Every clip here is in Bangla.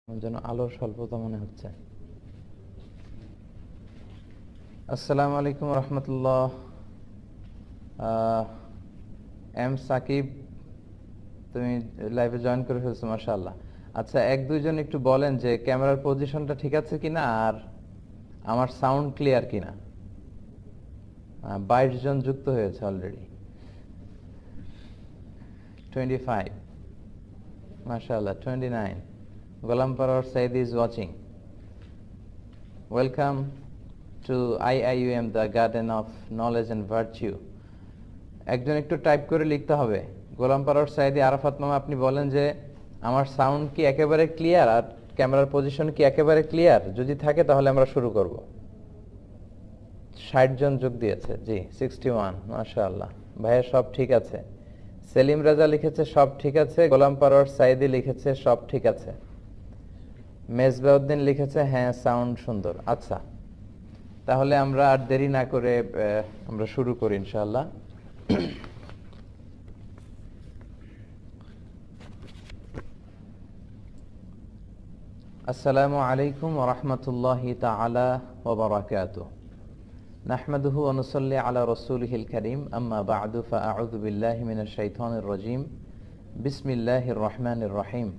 যেন আলোর স্বল্পতা মনে হচ্ছে। আসসালামু আলাইকুম রহমতুল্লাহ। এম সাকিব, তুমি লাইভে জয়েন করে ফেলছো, মাশাআল্লাহ। আচ্ছা, এক দুইজন একটু বলেন যে ক্যামেরার পজিশনটা ঠিক আছে কিনা আর আমার সাউন্ড ক্লিয়ার কিনা। 22 জন যুক্ত হয়েছে অলরেডি। 25, মাশাআল্লাহ। 29, Golam Parwar Sayeed is watching. Welcome to IIUM, the Garden of Knowledge and Virtue. একজন একটু টাইপ করে লিখতে হবে। গোলাম পারওয়ার সাইদি, আরাফাত মামা, আপনি বলেন যে আমার সাউন্ড কি একেবারে ক্লিয়ার আর ক্যামেরার পজিশন কি একেবারে ক্লিয়ার? যদি থাকে তাহলে আমরা শুরু করব। 60 জন যোগ দিয়েছে। জি, 61, মাশাআল্লাহ। ভাইয়া সব ঠিক আছে। সেলিম রাজা লিখেছে সব ঠিক আছে। গোলাম পারওয়ার সাইদি লিখেছে সব ঠিক আছে। মেজবাউদ্দিন লিখেছে হ্যাঁ, সাউন্ড সুন্দর। আচ্ছা, তাহলে আমরা আর দেরি না করে আমরা শুরু করি ইনশাআল্লাহ। আসসালামু আলাইকুম ওয়া রাহমাতুল্লাহি তাআলা ওয়া বারাকাতুহু। নাহমাদুহু ওয়া নুসাল্লি আলা রাসূলিহিল কারীম, আম্মা বা'দু, ফাআউযু বিল্লাহি মিনাশ শাইতানির রাজীম। বিসমিল্লাহির রাহমানির রাহিম।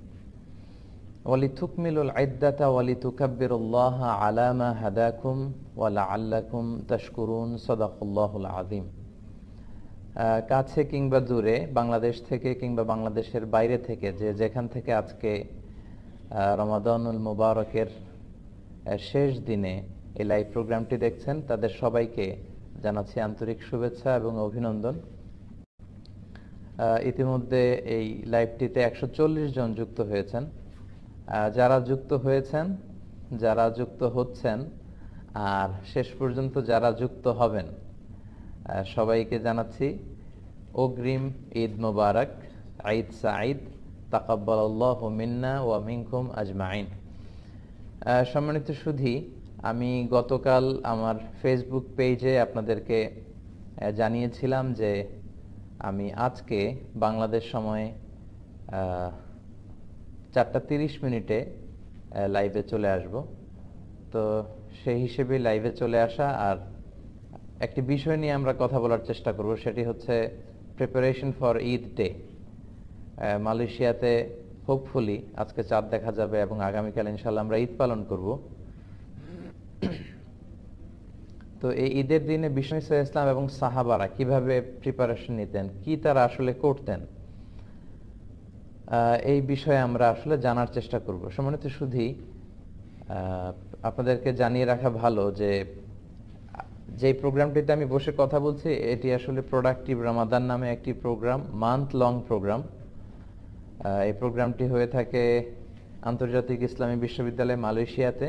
ওয়ালিতুকমিলুল ইদ্দাতা ওয়ালিতুকাব্বিরুল্লাহা আলা মা হাদাকুম ওয়া লাআল্লাকুম তাশকুরুন। সাদাকাল্লাহুল আযীম। কাছে কিংবা দূরে, বাংলাদেশ থেকে কিংবা বাংলাদেশের বাইরে থেকে, যে যেখান থেকে আজকে রমাদানুল মুবারকের শেষ দিনে এই লাইভ প্রোগ্রামটি দেখছেন, তাদের সবাইকে জানাচ্ছি আন্তরিক শুভেচ্ছা এবং অভিনন্দন। ইতিমধ্যে এই লাইভটিতে 140 জন যুক্ত হয়েছেন। যারা যুক্ত হয়েছেন, যারা যুক্ত হচ্ছেন, আর শেষ পর্যন্ত যারা যুক্ত হবেন, সবাইকে জানাচ্ছি অগ্রিম ঈদ মোবারক, ঈদ সাঈদ, তাকাব্বালাল্লাহু মিন্না ওয়া মিনকুম আজমাইন। সম্মানিত সুধী, আমি গতকাল আমার ফেসবুক পেজে আপনাদেরকে জানিয়েছিলাম যে আমি আজকে বাংলাদেশ সময়ে 4:30 লাইভে চলে আসব। তো সেই হিসেবে লাইভে চলে আসা, আর একটি বিষয় নিয়ে আমরা কথা বলার চেষ্টা করব, সেটি হচ্ছে প্রিপারেশন ফর ঈদ ডে। মালয়েশিয়াতে হোপফুলি আজকে চাঁদ দেখা যাবে এবং আগামীকাল ইনশাল্লাহ আমরা ঈদ পালন করব। তো এই ঈদের দিনে বিষ্ণু ইসলাম এবং সাহাবারা কিভাবে প্রিপারেশন নিতেন, কি তারা আসলে করতেন, এই বিষয়ে আমরা আসলে জানার চেষ্টা করব। সম্মানিত সুধী, আপনাদেরকে জানিয়ে রাখা ভালো যে যে প্রোগ্রামটিতে আমি বসে কথা বলছি, এটি আসলে প্রোডাক্টিভ রমাদান নামে একটি প্রোগ্রাম, মান্থ লং প্রোগ্রাম। এই প্রোগ্রামটি হয়ে থাকে আন্তর্জাতিক ইসলামী বিশ্ববিদ্যালয় মালয়েশিয়াতে।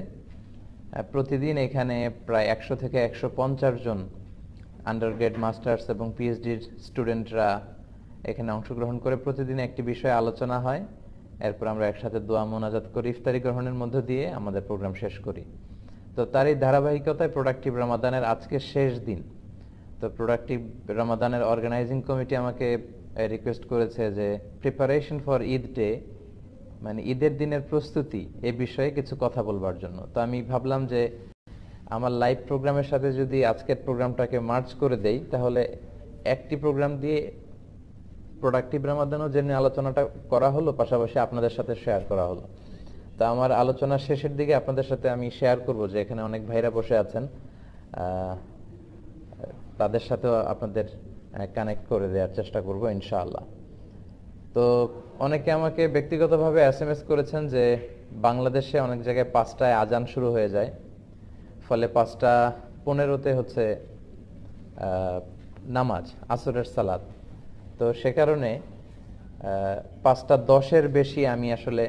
প্রতিদিন এখানে প্রায় 100 থেকে 150 জন আন্ডারগ্রেড, মাস্টার্স এবং পিএইচডির স্টুডেন্টরা এখানে অংশগ্রহণ করে প্রতিদিন একটি বিষয়ে আলোচনা হয়। এরপর আমরা একসাথে দোয়া মোনাজাত করি, ইফতারি গ্রহণের মধ্য দিয়ে আমাদের প্রোগ্রাম শেষ করি। তো তার এই ধারাবাহিকতায় প্রোডাক্টিভ রমাদানের আজকে শেষ দিন। তো প্রোডাক্টিভ রমাদানের অর্গানাইজিং কমিটি আমাকে রিকোয়েস্ট করেছে যে প্রিপারেশন ফর ঈদ ডে, মানে ঈদের দিনের প্রস্তুতি, এ বিষয়ে কিছু কথা বলবার জন্য। তো আমি ভাবলাম যে আমার লাইভ প্রোগ্রামের সাথে যদি আজকের প্রোগ্রামটাকে মার্চ করে দেই, তাহলে একটি প্রোগ্রাম দিয়ে প্রোডাক্টিভ রমাদানও যে আলোচনাটা করা হলো, পাশাপাশি আপনাদের সাথে শেয়ার করা হলো। তা আমার আলোচনার শেষের দিকে আপনাদের সাথে আমি শেয়ার করব যে এখানে অনেক ভাইরা বসে আছেন, তাদের সাথেও আপনাদের কানেক্ট করে দেওয়ার চেষ্টা করব ইনশাআল্লাহ। তো অনেকে আমাকে ব্যক্তিগতভাবে SMS করেছেন যে বাংলাদেশে অনেক জায়গায় 5টায় আজান শুরু হয়ে যায়, ফলে 5:15 হচ্ছে নামাজ, আসরের সালাত। তো সে কারণে 5:10 বেশি আমি আসলে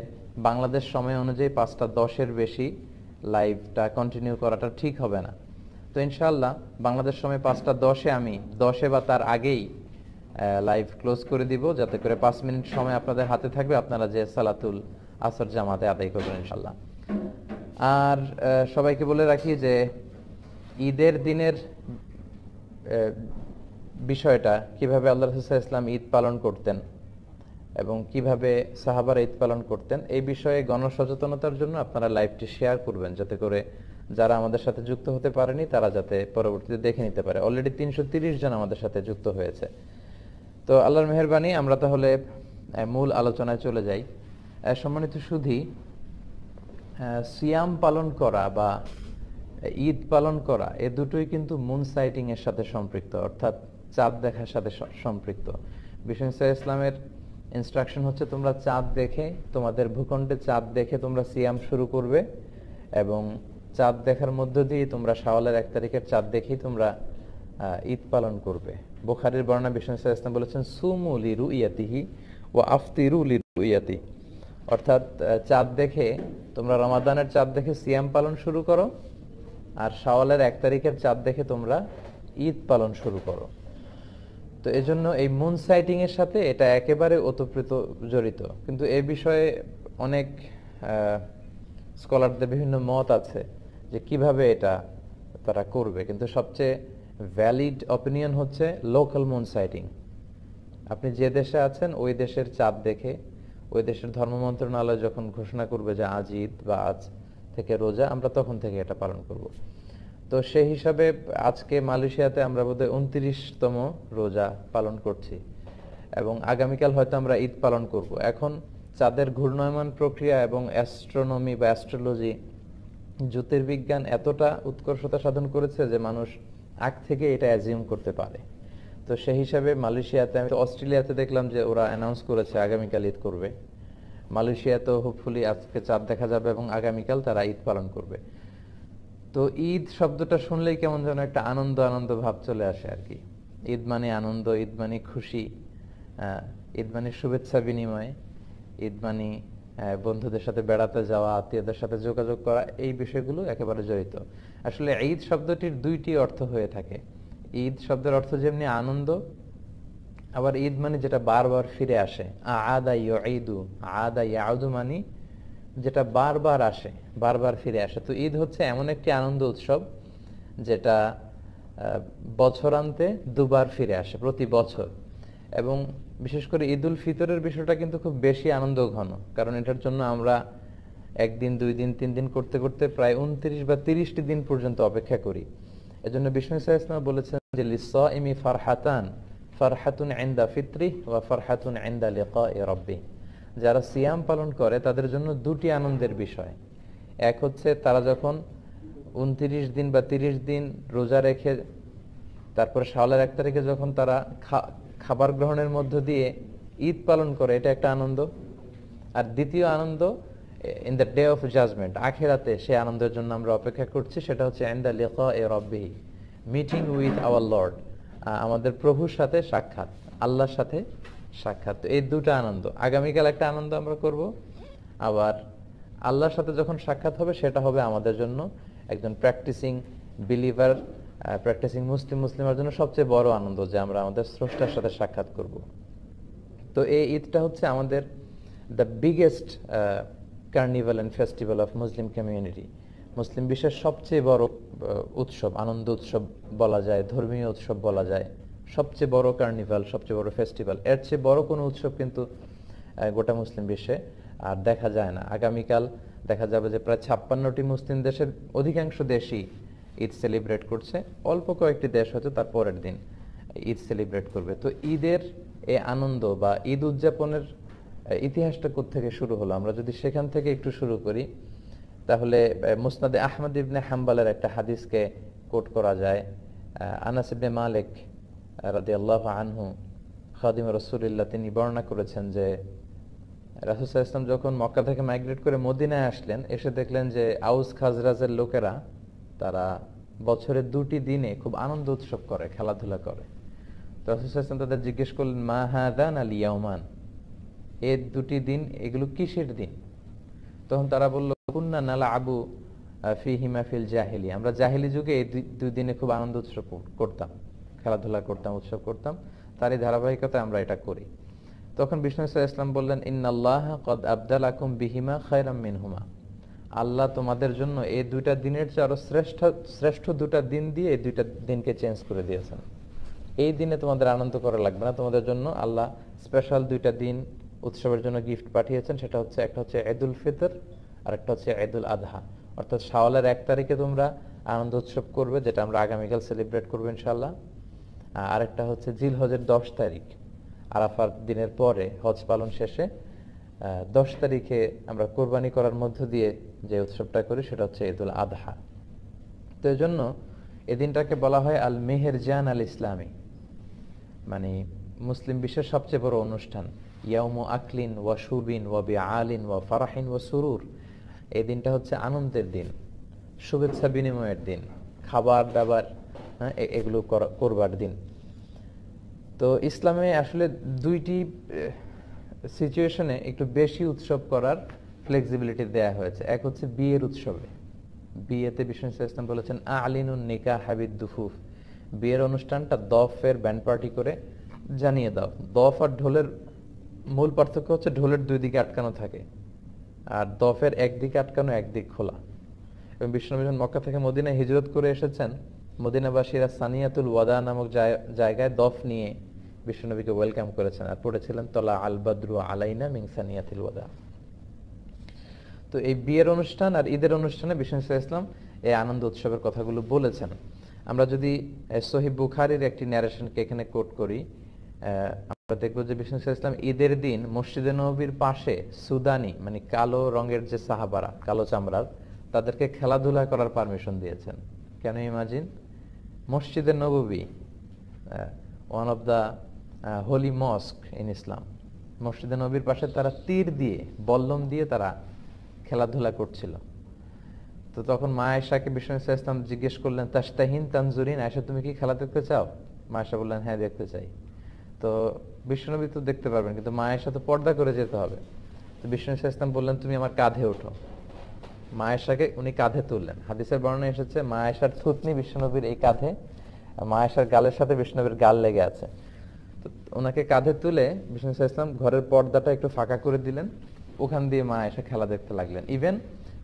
বাংলাদেশ সময় অনুযায়ী 5:10 বেশি লাইভটা কন্টিনিউ করাটা ঠিক হবে না। তো ইনশাআল্লাহ বাংলাদেশ সময় 5:10 আমি 10 বা তার আগেই লাইভ ক্লোজ করে দিব, যাতে করে 5 মিনিট সময় আপনাদের হাতে থাকবে, আপনারা যে সালাতুল আসর জামাতে আদায় করবেন ইনশাআল্লাহ। আর সবাইকে বলে রাখি যে ঈদের দিনের বিষয়টা, কিভাবে আল্লাহ রাসূল সাল্লাল্লাহু আলাইহি ওয়াসাল্লাম ঈদ পালন করতেন, এবং কিভাবে সাহাবারা ঈদ পালন করতেন এই বিষয়ে গণসচেতনতার জন্য আপনারা লাইভটি শেয়ার করবেন, যাতে করে যারা আমাদের সাথে যুক্ত হতে পারেনি তারা যাতে পরবর্তীতে দেখে নিতে পারে। অলরেডি 330 জন আমাদের সাথে যুক্ত হয়েছে। তো আল্লাহর মেহেরবানি, আমরা তাহলে মূল আলোচনায় চলে যাই। সম্মানিত সুধী, সিয়াম পালন করা বা ঈদ পালন করা এ দুটোই কিন্তু মুন সাইটিং এর সাথে সম্পৃক্ত, অর্থাৎ চাঁদ দেখার সাথে সম্পৃক্ত। বিষ্ণু ইসলামের ইনস্ট্রাকশন হচ্ছে তোমরা চাঁদ দেখে, তোমাদের ভূখণ্ডে চাঁদ দেখে তোমরা সিয়াম শুরু করবে এবং চাঁদ দেখার মধ্য দিয়ে তোমরা শাওয়ালের 1 তারিখের চাঁদ দেখেই তোমরা ঈদ পালন করবে। বুখারীর বর্ণনা বিষ্ণু ইসলাম বলেছেন সুমু লিরুইয়াতিহি ওয়া আফতিরু লিরুইয়াতি, অর্থাৎ চাঁদ দেখে তোমরা রমাদানের চাঁদ দেখে সিয়াম পালন শুরু করো আর শাওয়ালের 1 তারিখের চাঁদ দেখে তোমরা ঈদ পালন শুরু করো। তো এজন্য এই মুন সাইটিং এর সাথে এটা একেবারে ওতপ্রোত জড়িত। কিন্তু এই বিষয়ে অনেক স্কলারদের বিভিন্ন মত আছে যে কিভাবে এটা তারা করবে, কিন্তু সবচেয়ে ভ্যালিড অপিনিয়ন হচ্ছে লোকাল মুন সাইটিং। আপনি যে দেশে আছেন ওই দেশের চাঁদ দেখে, ওই দেশের ধর্ম মন্ত্রণালয় যখন ঘোষণা করবে যে আজ ঈদ বা আজ থেকে রোজা, আমরা তখন থেকে এটা পালন করব। তো সেই হিসাবে আজকে মালয়েশিয়াতে আমরা বোধহয় 29তম রোজা পালন করছি এবং আগামীকাল হয়তো আমরা ঈদ পালন করব। এখন চাঁদের ঘূর্ণায়মান প্রক্রিয়া এবং অ্যাস্ট্রোনমি বা অ্যাস্ট্রোলজি, জ্যোতির্বিজ্ঞান এতটা উৎকর্ষতা সাধন করেছে যে মানুষ আগ থেকে এটা অ্যাজিউম করতে পারে। তো সেই হিসাবে মালয়েশিয়াতে, আমি অস্ট্রেলিয়াতে দেখলাম যে ওরা অ্যানাউন্স করেছে আগামীকাল ঈদ করবে। মালয়েশিয়াতেও হোপফুলি আজকে চাঁদ দেখা যাবে এবং আগামীকাল তারা ঈদ পালন করবে। তো ঈদ শব্দটা শুনলেই কেমন যেন একটা আনন্দ আনন্দ ভাব চলে আসে আর কি। ঈদ মানে আনন্দ, ঈদ মানে খুশি, ঈদ মানে শুভেচ্ছা বিনিময়, ঈদ মানে বন্ধুদের সাথে বেড়াতে যাওয়া, আত্মীয়দের সাথে যোগাযোগ করা, এই বিষয়গুলো একেবারে জড়িত। আসলে ঈদ শব্দটির 2টি অর্থ হয়ে থাকে। ঈদ শব্দের অর্থ যেমনি আনন্দ, আবার ঈদ মানে যেটা বারবার ফিরে আসে। আদা ইউঈদু, আদা ইয়াউদু মানে যেটা বারবার আসে, বারবার ফিরে আসে। তো ঈদ হচ্ছে এমন একটি আনন্দ উৎসব যেটা বছরান্তে দুবার ফিরে আসে, প্রতি বছর। এবং বিশেষ করে ঈদুল ফিতরের বিষয়টা কিন্তু খুব বেশি আনন্দ ঘন, কারণ এটার জন্য আমরা 1 দিন 2 দিন 3 দিন করতে করতে প্রায় 29 বা 30টি দিন পর্যন্ত অপেক্ষা করি। এজন্য বিষ্ণু ইসলাম বলেছেন যে লিসাইমি ফারহাতান, ফারহাতুন ইনদা ফিত্রিহি ওয়া ফারহাতুন ইনদা লিকাই রাব্বিহি। যারা সিয়াম পালন করে তাদের জন্য 2টি আনন্দের বিষয়। এক হচ্ছে তারা যখন 29 দিন বা 30 দিন রোজা রেখে তারপর শাওয়ালের 1 তারিখে যখন তারা খাবার গ্রহণের মধ্য দিয়ে ঈদ পালন করে, এটা একটা আনন্দ। আর দ্বিতীয় আনন্দ in the day of judgement, আখিরাতে সে আনন্দের জন্য আমরা অপেক্ষা করছি, সেটা হচ্ছে ইনদা লিকাই রাব্বিহি, মিটিং উইথ আওয়ার লর্ড, আমাদের প্রভুর সাথে সাক্ষাৎ, আল্লাহর সাথে সাক্ষাৎ। এই 2টা আনন্দ, আগামীকাল একটা আনন্দ আমরা করব, আবার আল্লাহর সাথে যখন সাক্ষাৎ হবে সেটা হবে আমাদের জন্য, একজন প্র্যাকটিসিং বিলিভার, প্র্যাকটিসিং মুসলিমের জন্য সবচেয়ে বড় আনন্দ যে আমরা আমাদের স্রষ্টার সাথে সাক্ষাৎ করব। তো এই ঈদটা হচ্ছে আমাদের the biggest carnival and festival of Muslim community. মুসলিম বিশ্বের সবচেয়ে বড় উৎসব, আনন্দ উৎসব বলা যায়, ধর্মীয় উৎসব বলা যায়, সবচেয়ে বড় কার্নিভাল, সবচেয়ে বড় ফেস্টিভ্যাল। এর চেয়ে বড় কোনো উৎসব কিন্তু গোটা মুসলিম বিশ্বে আর দেখা যায় না। আগামীকাল দেখা যাবে যে প্রায় 56টি মুসলিম দেশের অধিকাংশ দেশই ঈদ সেলিব্রেট করছে, অল্প কয়েকটি দেশ হয়তো তার পরের দিন ঈদ সেলিব্রেট করবে। তো ঈদের এই আনন্দ বা ঈদ উদযাপনের ইতিহাসটা কোত্থেকে শুরু হলো, আমরা যদি সেখান থেকে একটু শুরু করি তাহলে মুসনাদে আহমদ ইবনে হাম্বলের একটা হাদিসকে কোট করা যায়। আনাস ইবনে মালিক রাদিয়াল্লাহু আনহু, খাদিম রাসূলুল্লাহ, তিনি বর্ণনা করেছেন যে রাসূল সাল্লাল্লাহু আলাইহি ওয়াসাল্লাম যখন মক্কা থেকে মাইগ্রেট করে মদিনায় আসলেন, এসে দেখলেন যে আউস খাজরাজের লোকেরা তারা বছরের 2টি দিনে খুব আনন্দ উৎসব করে, খেলাধুলা করে। তো রাসূল সাল্লাল্লাহু আলাইহি ওয়াসাল্লাম তাদের জিজ্ঞেস করলেন, মা হাদান আল ইয়াউমান, এই 2টি দিন এগুলো কিসের দিন? তখন তারা বলল, কুন্না নালআবু ফীহিমা ফিল জাহিলিয়া, আমরা জাহিলি যুগে এই 2 দিনে খুব আনন্দ উৎসব করতাম, খেলাধুলা করতাম, উৎসব করতাম, তারই ধারাবাহিকতায় আমরা এটা করি। তখন বিষ্ণু ইসলাম বললেন, ইন্নাল্লাহা কদ আবদালাকুম বিহিমা খায়রাম মিনহুমা, আল্লাহ তোমাদের জন্য এই 2টা দিনের চেয়ে আরো শ্রেষ্ঠ 2টা দিন দিয়ে এই 2টা দিনকে চেঞ্জ করে দিয়েছেন। এই দিনে তোমাদের আনন্দ করা লাগবে না, তোমাদের জন্য আল্লাহ স্পেশাল 2টা দিন উৎসবের জন্য গিফট পাঠিয়েছেন, সেটা হচ্ছে একটা হচ্ছে ঈদুল ফিতর আর একটা হচ্ছে ঈদুল আদহা। অর্থাৎ শাওয়ালের 1 তারিখে তোমরা আনন্দ উৎসব করবে, যেটা আমরা আগামীকাল সেলিব্রেট করবো ইনশাআল্লাহ। আরেকটা হচ্ছে জিলহজের 10 তারিখ, আরাফার দিনের পরে হজ পালন শেষে 10 তারিখে আমরা কোরবানি করার মধ্য দিয়ে যে উৎসবটা করি সেটা হচ্ছে ঈদুল আদহা। তো এই জন্য এই দিনটাকে বলা হয় আল মেহেরজান আল ইসলামী, মানে মুসলিম বিশ্বের সবচেয়ে বড় অনুষ্ঠান। ইয়াউমু আকলিন ওয়া শুবিন ওয়া বিআলিন ওয়া ফারাহিন ওয়া সুরুর। এই দিনটা হচ্ছে আনন্দের দিন, শুভেচ্ছা বিনিময়ের দিন, খাবার দাবার এগুলো করবার দিন। তো ইসলামে আসলে দুইটি সিচুয়েশনে একটু বেশি উৎসব করার ফ্লেক্সিবিলিটি দেয়া হয়েছে। এক হচ্ছে বিয়ের উৎসবে। বিয়েতে বিষ্ণু ইসলাম বলেছেন আলিনুন নিকাহ হাবিদ দুফুফ, বিয়ের অনুষ্ঠানটা দফের ব্যান্ড পার্টি করে জানিয়ে দাও। দফ আর ঢোলের মূল পার্থক্য হচ্ছে ঢোলের 2 দিকে আটকানো থাকে, আর দফের একদিকে আটকানো একদিক খোলা। এবং বিষ্ণু যখন মক্কা থেকে মদিনায় হিজরত করে এসেছেন, মদিনাবাসীরা সানিয়াতুল ওয়াদা নামক জায়গায় দফ নিয়ে বিশ্বনবীকে ওয়েলকাম করেছেন আর পড়েছিলেন তলা আল বাদরু আলাইনা মিন সানিয়াতিল ওয়াদা। তো এই বিয়ের অনুষ্ঠান আর ঈদের অনুষ্ঠানে বিষ্ণু ইসলাম এই আনন্দ উৎসবের কথাগুলো বলেছেন। আমরা যদি সহিহ বুখারীর একটি ন্যারেশনকে এখানে কোট করি, আমরা দেখবো যে বিষ্ণু ইসলাম ঈদের দিন মসজিদে নববীর পাশে সুদানি, মানে কালো রঙের যে সাহাবারা, কালো চামড়ার, তাদেরকে খেলাধুলা করার পারমিশন দিয়েছেন। কেন ইমাজিন, মসজিদে নববী, one of the holy mosque in Islam, মসজিদে নবীর পাশে তারা তীর দিয়ে, বল্লম দিয়ে তারা খেলাধুলা করছিল। তো তখন মা আয়েশাকে বিষ্ণু ইসলাম জিজ্ঞেস করলেন, তাশতাহিন তানজুরিন, আয়েশা তুমি কি খেলা দেখতে চাও? মা আয়েশা বললেন হ্যাঁ দেখতে চাই। তো বিষ্ণুনবী তো দেখতে পারবেন, কিন্তু মা আয়েশা তো পর্দা করে যেতে হবে। তো বিষ্ণু ইসলাম বললেন তুমি আমার কাঁধে ওঠো। মা আয়েশাকে উনি কাঁধে তুললেন। হাদিসের বর্ণনা এসেছে মা আয়েশার থুতনি বিষ্ণুনবীর এই কাঁধে, মা আয়েশার গালের সাথে বিষ্ণুনবীর গাল লেগে আছে। তো ওনাকে কাঁধে তুলে বিষ্ণু ইসলাম ঘরের পর্দাটা একটু ফাঁকা করে দিলেন, ওখান দিয়ে মা আয়েশা খেলা দেখতে লাগলেন। ইভেন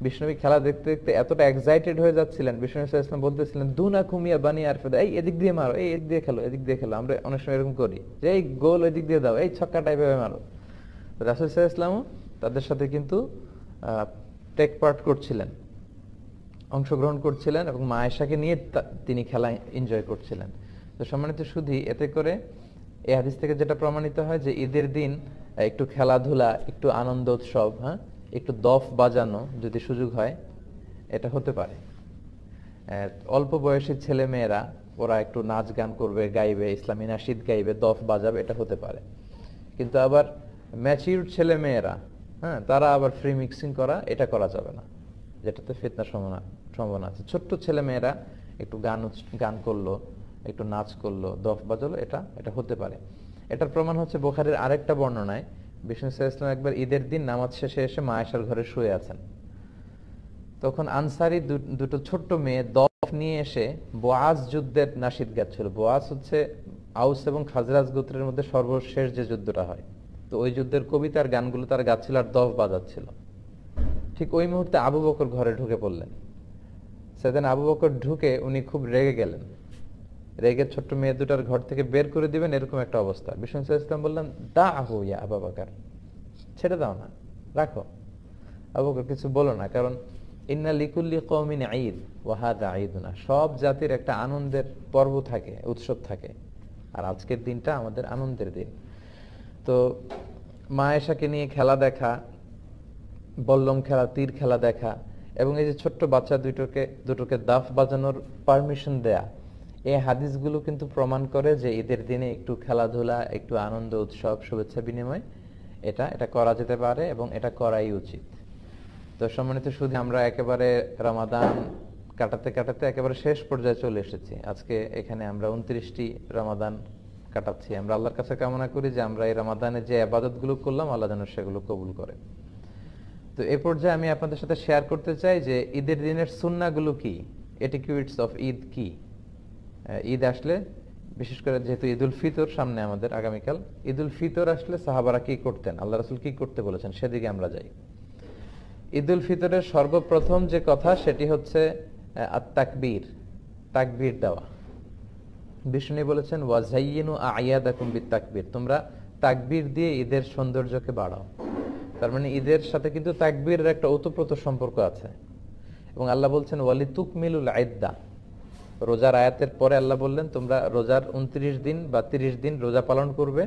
বিষ্ণুনবী খেলা দেখতে দেখতে এতটা এক্সাইটেড হয়ে যাচ্ছিলেন, বিষ্ণু ইসলাম বলতেছিলেন দুনা কুমিয়া বানি আরফেদা, এই এদিক দিয়ে মারো, এই এদিক দিয়ে খেলো, এদিক দিয়ে খেলো। আমরা অনেক সময় এরকম করি যে এই গোল এদিক দিয়ে দাও, এই ছক্কা টাইপের মারো। রাসূল সাল্লাল্লাহু আলাইহি ওয়াসাল্লামও তাদের সাথে কিন্তু টেক পার্ট করছিলেন, অংশগ্রহণ করছিলেন, এবং মা আয়েশাকে নিয়ে তিনি খেলা এনজয় করছিলেন। তো সম্মানিত সুধী, এতে করে এই হাদিস থেকে যেটা প্রমাণিত হয় যে ঈদের দিন একটু খেলাধুলা, একটু আনন্দ উৎসব, একটু দফ বাজানো যদি সুযোগ হয়, এটা হতে পারে। অল্প বয়সী ছেলে মেয়েরা ওরা একটু নাচ গান করবে, গাইবে, ইসলামী নাশিদ গাইবে, দফ বাজাবে, এটা হতে পারে। কিন্তু আবার ম্যাচিউরড ছেলে মেয়েরা, তারা আবার ফ্রি মিক্সিং করা, এটা করা যাবে না, যেটাতে ফিতনার সম্ভাবনা আছে। ছোট্ট ছেলে মেয়েরা একটু গান করলো, একটু নাচ করলো, দফ বাজালো, এটা হতে পারে। এটার প্রমাণ হচ্ছে বুখারীর আরেকটা বর্ণনায় বিষ্ণু সাল্লাল্লাহু আলাইহি ওয়াসাল্লাম একবার ঈদের দিন নামাজ শেষে এসে মা আয়েশার ঘরে শুয়ে আছেন। তখন আনসারী দুটো ছোট্ট মেয়ে দফ নিয়ে এসে বোয়াজ যুদ্ধের নাশিদ গাচ্ছিল। বোয়াজ হচ্ছে আউস এবং খাজরাজ গোত্রের মধ্যে সর্বশেষ যে যুদ্ধটা হয়, তো ওই যুদ্ধের কবিতার গানগুলো তারা গাচ্ছিল আর দফ বাজাচ্ছিল। ঠিক ওই মুহূর্তে আবু বকর ঘরে ঢুকে পড়লেন। সেদিন আবু বকর ঢুকে উনি খুব রেগে গেলেন, রেগে ছোট্ট মেয়ে দুটার ঘর থেকে বের করে দিবেন এরকম একটা অবস্থা। বিষ্ণু সাল্লাল্লাহু আলাইহি ওয়াসাল্লাম বললেন দা আহু ইয়া আবু বকর, ছেড়ে দাও না, রাখো। আবু বকর কিছু বলো না, কারণ ইন্না লিকুল্লি কওমিন ঈদ ওয়া হাযা ঈদুনা, সব জাতির একটা আনন্দের পর্ব থাকে, উৎসব থাকে, আর আজকের দিনটা আমাদের আনন্দের দিন। তো মা আয়েশাকে নিয়ে খেলা দেখা, বল্লম খেলা, তীর খেলা দেখা, এবং এই যে ছোট্ট বাচ্চা দুটোকে দাফ বাজানোর পারমিশন দেয়া, এই হাদিসগুলো কিন্তু প্রমাণ করে যে ঈদের দিনে একটু খেলাধুলা, একটু আনন্দ উৎসব, শুভেচ্ছা বিনিময়, এটা করা যেতে পারে এবং এটা করাই উচিত। তো সম্মানিত শুধু আমরা একেবারে রমাদান কাটাতে কাটাতে একেবারে শেষ পর্যায়ে চলে এসেছি। আজকে এখানে আমরা 29টি রমাদান কাটাচ্ছি। আমরা আল্লাহর কাছে কামনা করি যে আমরা এই রমাদানে যে ইবাদতগুলো করলাম আল্লাহ যেন সেগুলো কবুল করে। তো এই পর্যায়ে আমি আপনাদের সাথে শেয়ার করতে চাই যে ঈদের দিনের সুন্নাহগুলো কি, এটিকিউটস অফ ঈদ কি। ঈদ আসলে, বিশেষ করে যেহেতু ঈদুল ফিতর সামনে আমাদের আগামীকাল, ঈদুল ফিতর আসলে সাহাবারা কি করতেন, আল্লাহ রাসূল কি করতে বলেছেন, সেদিকে আমরা যাই। ঈদুল ফিতরের সর্বপ্রথম যে কথা সেটি হচ্ছে তাকবীর, তাকবীর দেওয়া। বিষ্ণু বলেছেন ওয়াজাইয়িনু আ'য়াদাকুম বিতাকবীর, তোমরা তাকবীর দিয়ে ঈদের সৌন্দর্যকে বাড়াও। তার মানে ঈদের সাথে কিন্তু তাকবীরের একটা ওতপ্রোত সম্পর্ক আছে। এবং আল্লাহ বলছেন ওয়ালি তুকমিলুল ইদ্দা, রোজার আয়াতের পরে আল্লাহ বললেন তোমরা রোজার 29 দিন বা 30 দিন রোজা পালন করবে।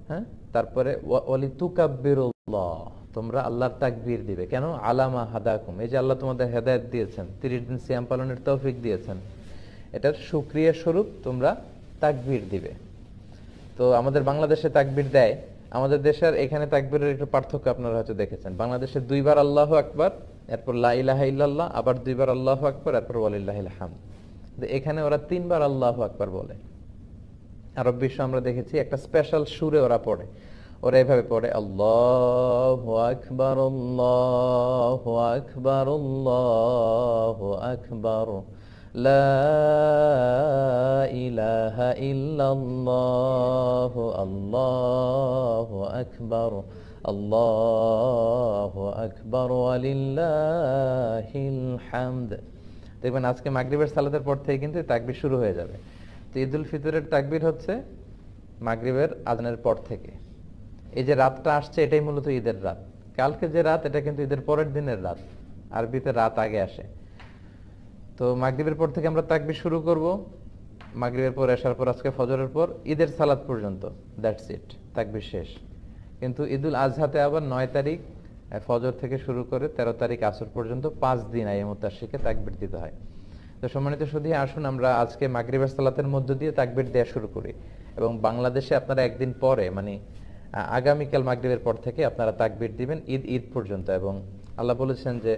হ্যাঁ, তারপরে ওয়ালি তুকাব্বিরুল্লাহ, তোমরা আল্লাহর তাকবীর দিবে। কেন? আলামা হাদাকুম, এই যে আল্লাহ তোমাদের হেদায়েত দিয়েছেন, 30 দিন সিয়াম পালনের তৌফিক দিয়েছেন, এটার শুকরিয়া স্বরূপ তোমরা তাকবীর দিবে। তো আমাদের বাংলাদেশে তাকবীর দেয়, আমাদের দেশের এখানে তাকবীরের একটু পার্থক্য আপনারা হয়তো দেখেছেন। বাংলাদেশে 2 বার আল্লাহু আকবার, এরপর লা ইলাহা ইল্লাল্লাহ, আবার 2 বার আল্লাহু আকবার, এরপর ওয়ালিল্লাহিল হামদ। এখানে ওরা 3 বার আল্লাহু আকবার বলে। আরব বিশ্ব আমরা দেখেছি একটা স্পেশাল সুরে ওরা পড়ে, ওরা এভাবে পড়ে আল্লাহু আকবার আল্লাহু আকবার আল্লাহু আকবার লা ইলাহা ইল্লাল্লাহু আল্লাহু আকবার আল্লাহু আকবার ওয়ালিল্লাহিল হামদ। দেখবেন আজকে মাগরিবের সালাতের পর থেকে কিন্তু তাকবীর শুরু হয়ে যাবে। তো ঈদুল ফিতরের তাকবীর হচ্ছে মাগরিবের আজানের পর থেকে। এই যে রাতটা আসছে এটাই মূলত ঈদের রাত। কালকে যে রাত এটা কিন্তু ঈদের পরের দিনের রাত, আরবিতে রাত আগে আসে। তো মাগরিবের পর থেকে আমরা তাকবীর শুরু করব, মাগরিবের পর এশার পর আজকে ফজরের পর ঈদের সালাত পর্যন্ত, দ্যাটস ইট, তাকবীর শেষ। কিন্তু ঈদুল আজহাতে আবার 9 তারিখ ফজর থেকে শুরু করে 13 তারিখ আসর পর্যন্ত 5 দিন আইয়ামুত তাশরিকে তাকবীর দিতে হয়। তো সম্মানিত সুধী, আসুন আমরা আজকে মাগরিবের সালাতের মধ্য দিয়ে তাকবীর দেয়া শুরু করি। এবং বাংলাদেশে আপনারা একদিন পরে মানে আগামীকাল মাগরিবের পর থেকে আপনারা তাকবীর দিবেন ঈদ পর্যন্ত। এবং আল্লাহ বলেছেন যে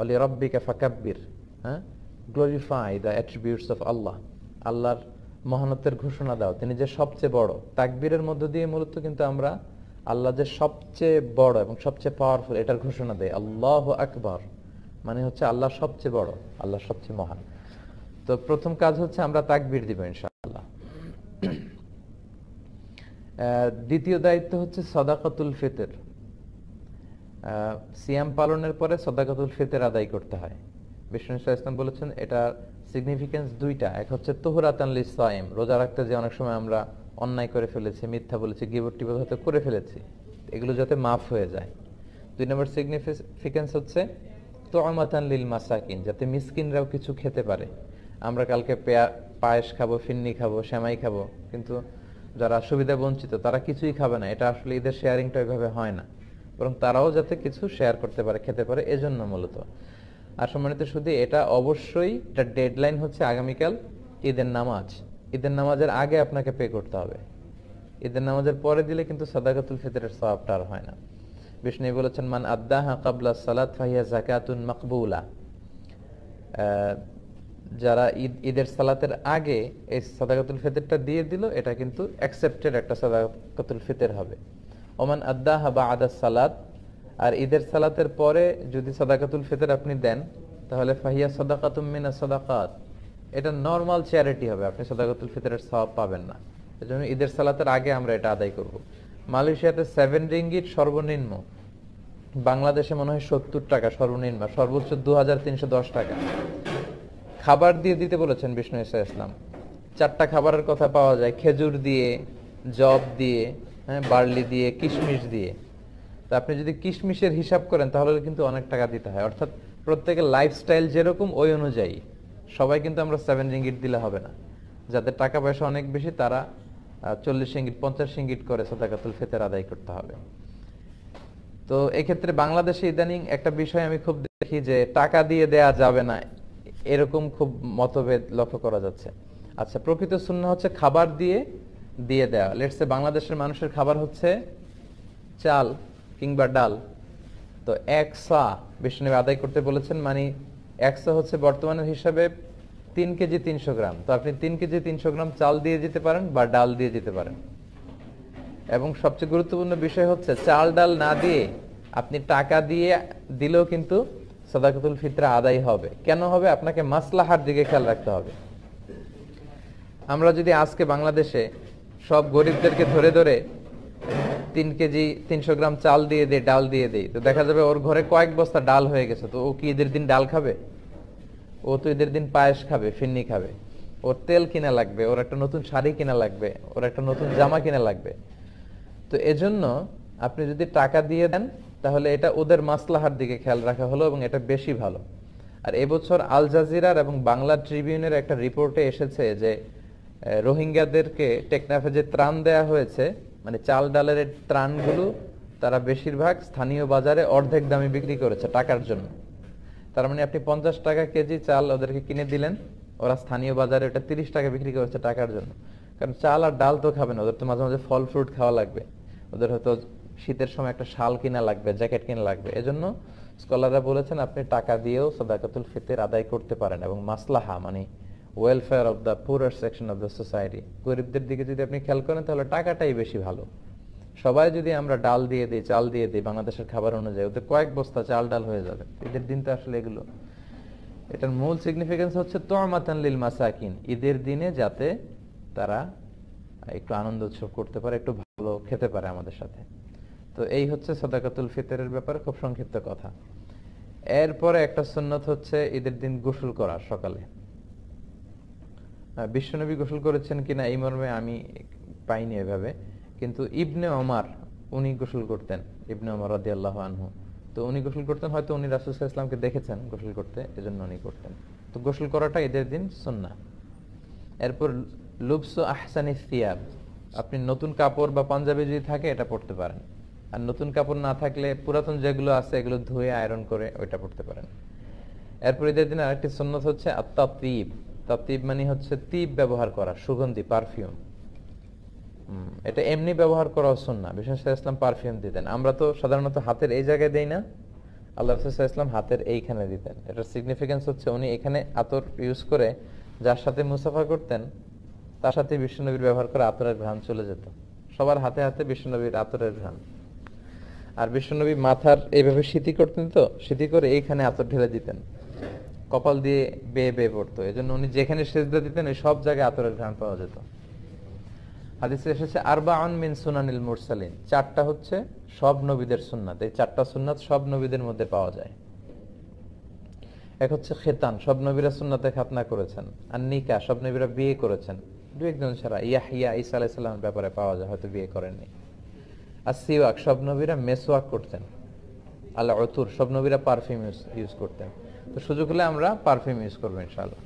অলি রাব্বিকা ফাকাব্বির, হ্যাঁ, গ্লোরিফাই দ্য অ্যাট্রিবিউটস অফ আল্লাহ, আল্লাহর মহানত্বের ঘোষণা দাও, তিনি যে সবচেয়ে বড়। তাকবীরের মধ্য দিয়ে মূলত কিন্তু আমরা আল্লাহ যে সবচেয়ে বড় এবং সবচেয়ে পাওয়ারফুল এটার ঘোষণা দেয়। আল্লাহু আকবার মানে হচ্ছে আল্লাহ সবচেয়ে বড়, আল্লাহ সবচেয়ে মহান। তো প্রথম কাজ হচ্ছে আমরা তাকবীর দিব ইনশাআল্লাহ। দ্বিতীয় দায়িত্ব হচ্ছে সাদাকাতুল ফিতর। সিয়াম পালনের পরে সাদাকাতুল ফিতর আদায় করতে হয়। বিষ্ণু সাল্লাল্লাহু আলাইহি ওয়াসাল্লাম বলেছেন এটা সিগনিফিকেন্স দুইটা। এক হচ্ছে তুহরাতান লিস-সাইম, রোজা রাখতে যে অনেক সময় আমরা অন্যায় করে ফেলেছি, মিথ্যা বলেছি, গীবত টিবত হয়তো করে ফেলেছি, এগুলো যাতে মাফ হয়ে যায়। 2 নম্বর সিগনিফিকেন্স হচ্ছে তুআমাতান লিল মাসাকিন, যাতে মিসকিনরাও কিছু খেতে পারে। আমরা কালকে পায়েস খাবো, ফিন্নি খাবো, সেমাই খাবো, কিন্তু যারা সুবিধা বঞ্চিত তারা কিছুই খাবে না। এটা আসলে ঈদের শেয়ারিংটা ওইভাবে হয় না, বরং তারাও যাতে কিছু শেয়ার করতে পারে, খেতে পারে, এজন্য মূলত। আর সম্মানিত শুধু এটা অবশ্যই এটা ডেডলাইন হচ্ছে আগামীকাল ঈদের নামাজ। ঈদের নামাজের আগে আপনাকে পে করতে হবে। ঈদের নামাজের পরে দিলে কিন্তু সাদাকাতুল ফিতরের সওয়াবটা আর হয় না। বিষ্ণু বলেছেন মান আদ্দাহা ক্বাবলা সালাত ফাহিয়া যাকাতুন মাকবুলা, যারা ঈদের সালাতের আগে এই সাদাকাতুল ফিতরটা দিয়ে দিল এটা কিন্তু অ্যাকসেপ্টেড একটা সাদাকাতুল ফিতর হবে। ওমান আদ্দাহা বা'দা সালাত, আর ঈদের সালাতের পরে যদি সাদাকাতুল ফিতর আপনি দেন তাহলে ফাহিয়া সাদাকাতুম মিনাস সাদাকাত, এটা নরমাল চ্যারিটি হবে, আপনি সাদাকাতুল ফিতরের সওয়াব পাবেন না। এজন্য ঈদের সালাতের আগে আমরা এটা আদায় করব। মালয়েশিয়াতে 7 রিঙ্গিট সর্বনিম্ন, বাংলাদেশে মনে হয় 70 টাকা সর্বনিম্ন, সর্বোচ্চ 2310 টাকা। খাবার দিয়ে দিতে বলেছেন বিষ্ণু ইসলাম। 4টা খাবারের কথা পাওয়া যায়, খেজুর দিয়ে, জব দিয়ে, হ্যাঁ, বার্লি দিয়ে, কিশমিশ দিয়ে। তো আপনি যদি কিশমিশের হিসাব করেন তাহলে কিন্তু অনেক টাকা দিতে হয়। অর্থাৎ প্রত্যেকের লাইফস্টাইল যেরকম ওই অনুযায়ী সবাই কিন্তু আমরা 7 রিঙ্গিট দিলে হবে না। যাদের টাকা পয়সা অনেক বেশি তারা 40 রিঙ্গিট 50 রিঙ্গিট করে সাদাকাতুল ফিতর আদায় করতে হবে। তো এক্ষেত্রে বাংলাদেশে ইদানিং একটা বিষয় আমি খুব দেখি যে টাকা দিয়ে দেয়া যাবে না, এরকম খুব মতভেদ লক্ষ্য করা যাচ্ছে। আচ্ছা, প্রকৃত সুন্নাহ হচ্ছে খাবার দিয়ে দিয়ে দেওয়া। লেটস সে বাংলাদেশের মানুষের খাবার হচ্ছে চাল কিংবা ডাল, তো 1 সা বিষ্ণু আদায় করতে বলেছেন। মানে 1 সা হচ্ছে বর্তমানের হিসাবে 3 কেজি 300 গ্রাম। তো আপনি 3 কেজি 300 গ্রাম চাল দিয়ে দিতে পারেন বা ডাল দিয়ে দিতে পারেন। এবং সবচেয়ে গুরুত্বপূর্ণ বিষয় হচ্ছে চাল ডাল না দিয়ে আপনি টাকা দিয়ে দিলেও কিন্তু সাদাকাতুল ফিতর আদায় হবে। কেন হবে? আপনাকে মাসলাহার দিকে খেয়াল রাখতে হবে। আমরা যদি আজকে বাংলাদেশে সব গরিবদেরকে ধরে ধরে 3 কেজি 300 গ্রাম চাল দিয়ে দেই, ডাল দিয়ে দেই, তো দেখা যাবে ওর ঘরে কয়েক বস্তা ডাল হয়ে গেছে। তো ও কি ঈদের দিন ডাল খাবে? ও তো ঈদের দিন পায়েস খাবে, ফিন্নি খাবে, ওর তেল কিনা লাগবে, ওর একটা নতুন শাড়ি কিনা লাগবে, ওর একটা নতুন জামা কিনা লাগবে। তো এজন্য আপনি যদি টাকা দিয়ে দেন তাহলে এটা ওদের মাসলাহার দিকে খেয়াল রাখা হলো এবং এটা বেশি ভালো। আর এবছর আল জাজিরার এবং বাংলা ট্রিবিউনের একটা রিপোর্টে এসেছে যে রোহিঙ্গাদেরকে টেকনাফে যে ত্রাণ দেয়া হয়েছে, মানে চাল ডালের ত্রাণগুলো তারা বেশিরভাগ স্থানীয় বাজারে অর্ধেক দামে বিক্রি করেছে টাকার জন্য। তার মানে আপনি 50 টাকা কেজি চাল ওদেরকে কিনে দিলেন, ওরা স্থানীয় বাজারে ওটা 30 টাকা বিক্রি করেছে টাকার জন্য। কারণ চাল আর ডাল তো খাবে না, ওদের তো মাঝে মাঝে ফল ফ্রুট খাওয়া লাগবে, ওদের হয়তো শীতের সময় একটা শাল কিনা লাগবে, জ্যাকেট কিনা লাগবে। এজন্য স্কলাররা বলেছেন আপনি টাকা দিয়েও সাদাকাতুল ফিতর আদায় করতে পারেন এবং মাসলাহা মানে welfare of the poorer section of the society, গরিবদের দিকে যদি আপনি খেয়াল করেন তাহলে টাকাটাই বেশি ভালো। সবাই যদি আমরা ডাল দিয়ে দিই, চাল দিয়ে দিই বাংলাদেশের খাবার অনুযায়ী, ওদের কয়েক বস্তা চাল ডাল হয়ে যাবে। ঈদের দিন তো আসলে এগুলো, এটার মূল সিগনিফিকেন্স হচ্ছে তুমাতান লিল মাসাকিন, ঈদের দিনে যাতে তারা একটু আনন্দ উৎসব করতে পারে, একটু ভালো খেতে পারে আমাদের সাথে। তো এই হচ্ছে সাদাকাতুল ফিতরের ব্যাপারে খুব সংক্ষিপ্ত কথা। এরপরে একটা সুন্নত হচ্ছে ঈদের দিন গোসল করা সকালে। বিশ্বনবী গোসল করেছেন কিনা এই মর্মে আমি পাইনি এভাবে, কিন্তু ইবনে ওমর উনি গোসল করতেন, ইবনে ওমর রাদিয়াল্লাহু আনহু। তো উনি গোসল করতেন, হয়তো উনি রাসূল সাল্লাল্লাহু আলাইহি ওয়াসাল্লামকে দেখেছেন গোসল করতে, এজন্য উনি করতেন। তো গোসল করাটা ঈদের দিন সুন্নাহ। এরপর লুবসু আহসানিস সিয়াব, আপনি নতুন কাপড় বা পাঞ্জাবি যদি থাকে এটা পরতে পারেন, আর নতুন কাপড় না থাকলে পুরাতন যেগুলো আছে এগুলো ধুয়ে আয়রন করে ওইটা পরতে পারেন। এরপর ঈদের দিন আরেকটি সুন্নাত হচ্ছে আত-তাতিব। তাতিব মানে হচ্ছে তিব ব্যবহার করা, সুগন্ধি, পারফিউম। এটা এমনি ব্যবহার করাও সুন্নাহ। বিশেষ করে ইসলাম পারফিউম দিতেন, আমরা তো সাধারণত হাতের এই জায়গায় দেই না, আল্লাহ রাসূল সাল্লাল্লাহু আলাইহি ওয়াসাল্লাম হাতের এইখানে দিতেন। এটার সিগনিফিকেন্স হচ্ছে উনি এখানে আতর ইউজ করে যার সাথে মুসাফা করতেন তার সাথে বিশ্বনবীর ব্যবহার করে আতরের ঘ্রাণ চলে যেত। সবার হাতে হাতে বিশ্বনবীর আতরের ঘ্রাণ। আর বিশ্বনবী মাথার এইভাবে সিঁথি করতেন, তো সিঁথি করে এইখানে আতর ঢেলে দিতেন, কপাল দিয়ে বেয়ে বেয়ে পড়তো। এজন্য উনি যেখানে সেজদা দিতেন ওই সব জায়গায় আতরের ঘ্রাণ পাওয়া যেত। হাদিসে এসেছে আরবাউন মিন সুনানিল মুরসালিন, 4টা হচ্ছে সব নবীদের সুন্নাত। এই 4টা সুন্নাত সব নবীদের মধ্যে পাওয়া যায়। এক হচ্ছে খেতান, সব নবীরা সুন্নাতে খাতনা করেছেন। আর নিকাহ, সব নবীরা বিয়ে করেছেন, দু একজন ছাড়া। ইয়াহইয়া ঈসা আলাইহিস সালামের ব্যাপারে পাওয়া যায়, হয়তো বিয়ে করেননি। আর সিওয়াক, সব নবীরা মেসওয়াক করতেন। আল উতুর, সব নবীরা পারফিউম ইউজ করতেন। তো সুযোগ হলে আমরা পারফিউম ইউজ করবো ইনশাআল্লাহ।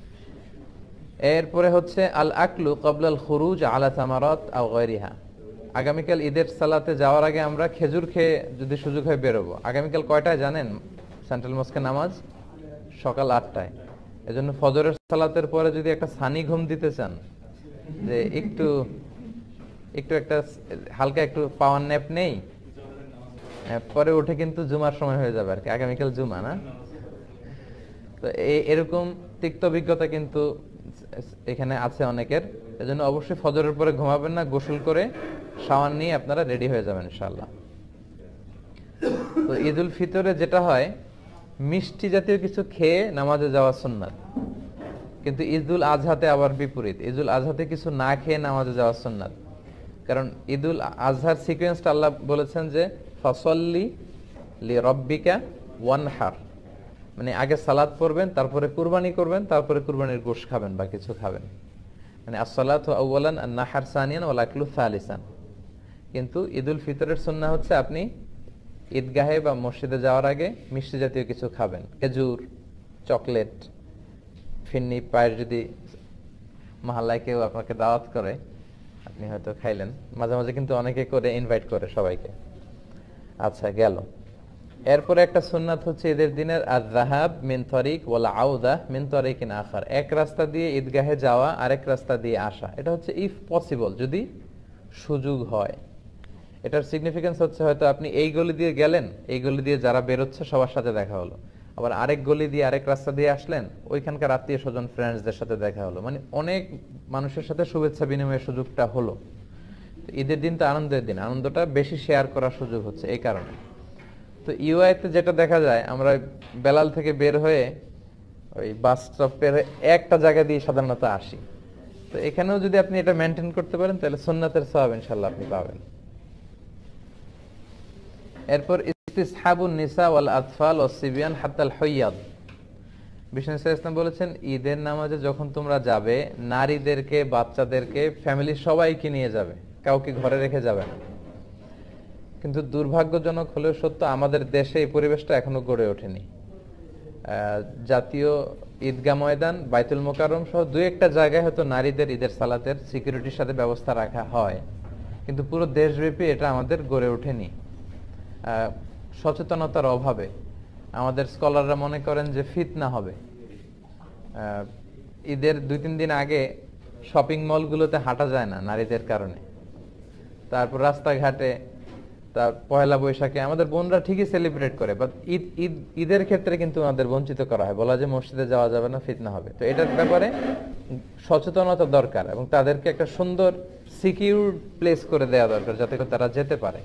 এরপরে হচ্ছে আল আকলু ক্বাবলাল খুরুজ আলা তামারাত আও গায়রিহা, আগামীকাল ঈদের সালাতে যাওয়ার আগে আমরা খেজুর খেয়ে যদি সুযোগ হয় বেরোবো। আগামীকাল কয়টায় জানেন সেন্ট্রাল মস্কে নামাজ? সকাল 8টায়। এজন্য ফজরের সালাতের পরে যদি একটা সানি ঘুম দিতে চান, যে একটু একটা হালকা একটু পাওয়ার ন্যাপ নেই, পরে উঠে কিন্তু জুমার সময় হয়ে যাবে আর কি, আগামীকাল জুমা না। তো এরকম তিক্ত অভিজ্ঞতা কিন্তু এখানে আছে অনেকের। এজন্য অবশ্যই ফজরের পরে ঘুমাবেন না, গোসল করে শাওয়ার নিয়ে আপনারা রেডি হয়ে যাবেন ইনশাআল্লাহ। তো ঈদুল ফিতরে যেটা হয়, মিষ্টি জাতীয় কিছু খেয়ে নামাজে যাওয়া সুন্নাত, কিন্তু ঈদুল আজহাতে আবার বিপরীত, ঈদুল আজহাতে কিছু না খেয়ে নামাজে যাওয়া সুন্নাত। কারণ ঈদুল আজহার সিকোয়েন্সটা আল্লাহ বলেছেন যে ফাসল্লি লিরাব্বিকা ওয়ানহার, মানে আগে সালাত পড়বেন, তারপরে কুরবানি করবেন, তারপরে কুরবানির গোশত খাবেন বা কিছু খাবেন, মানে আসসালাতু আউওয়ালান আন নাহার সানিয়ান ওয়াল আকলু সালিসান। কিন্তু ঈদুল ফিতরের সুন্নাহ হচ্ছে আপনি ঈদগাহে বা মসজিদে যাওয়ার আগে মিষ্টি জাতীয় কিছু খাবেন, খেজুর, চকলেট, ফিন্নি, পায়ের, যদি মহল্লায় কেউ আপনাকে দাওয়াত করে আপনি হয়তো খাইলেন, মাঝে মাঝে কিন্তু অনেকে করে ইনভাইট করে সবাইকে। আচ্ছা গেল। এরপরে একটা সুন্নাত হচ্ছে ঈদের দিনের আয-যাহাব মিন তরিক ওয়াল আউদা মিন তরিকিন আখার, এক রাস্তা দিয়ে ঈদগাহে যাওয়া আরেক রাস্তা দিয়ে আসা। এটা হচ্ছে ইফ পসিবল, যদি সুযোগ হয়। এটার সিগনিফিকেন্স হচ্ছে হয়তো আপনি এই গলি দিয়ে গেলেন, এই গলি দিয়ে যারা বেরোচ্ছে সবার সাথে দেখা হলো, আবার আরেক গলি দিয়ে আরেক রাস্তা দিয়ে আসলেন, ওইখানকার আত্মীয় স্বজন ফ্রেন্ডসদের সাথে দেখা হলো, মানে অনেক মানুষের সাথে শুভেচ্ছা বিনিময়ের সুযোগটা হলো। ঈদের দিন তো আনন্দের দিন, আনন্দটা বেশি শেয়ার করার সুযোগ হচ্ছে এই কারণে। তো ইউআইতে যেটা দেখা যায়, আমরা বেলাল থেকে বের হয়ে ওই বাস স্টপের একটা জায়গা দিয়ে সাধারণত আসি। তো এখানেও যদি আপনি এটা মেনটেন করতে পারেন তাহলে সুন্নাতের সওয়াব ইনশাআল্লাহ আপনি পাবেন। এরপর ইসতিসহাবুন নিসা ওয়াল আতফাল ওয়াস সিবিয়ান হাত্তাল হুইয়াদ, বিষ্ণু ইসলাম বলেছেন ঈদের নামাজে যখন তোমরা যাবে, নারীদেরকে, বাচ্চাদেরকে, ফ্যামিলির সবাইকে নিয়ে যাবে, কাউকে ঘরে রেখে যাবে না। কিন্তু দুর্ভাগ্যজনক হলেও সত্য, আমাদের দেশে এই পরিবেশটা এখনো গড়ে ওঠেনি। জাতীয় ঈদগাহ ময়দান, বাইতুল মোকাররম সহ দুই একটা জায়গায় হয়তো নারীদের ঈদের সালাতের সিকিউরিটির সাথে ব্যবস্থা রাখা হয়, কিন্তু পুরো দেশব্যাপী এটা আমাদের গড়ে ওঠেনি সচেতনতার অভাবে। আমাদের স্কলাররা মনে করেন যে ফিতনা হবে। ঈদের 2-3 দিন আগে শপিং মলগুলোতে হাঁটা যায় না নারীদের কারণে, তারপর রাস্তাঘাটে, তার পয়লা বৈশাখে আমাদের বোনরা ঠিকই সেলিব্রেট করে, বাট ঈদের ক্ষেত্রে কিন্তু আমাদের বঞ্চিত করা হয়, বলা যে মসজিদে যাওয়া যাবে না, ফিতনা হবে। তো এটার ব্যাপারে সচেতনতা দরকার এবং তাদেরকে একটা সুন্দর সিকিউর প্লেস করে দেওয়া দরকার যাতে করে তারা যেতে পারে।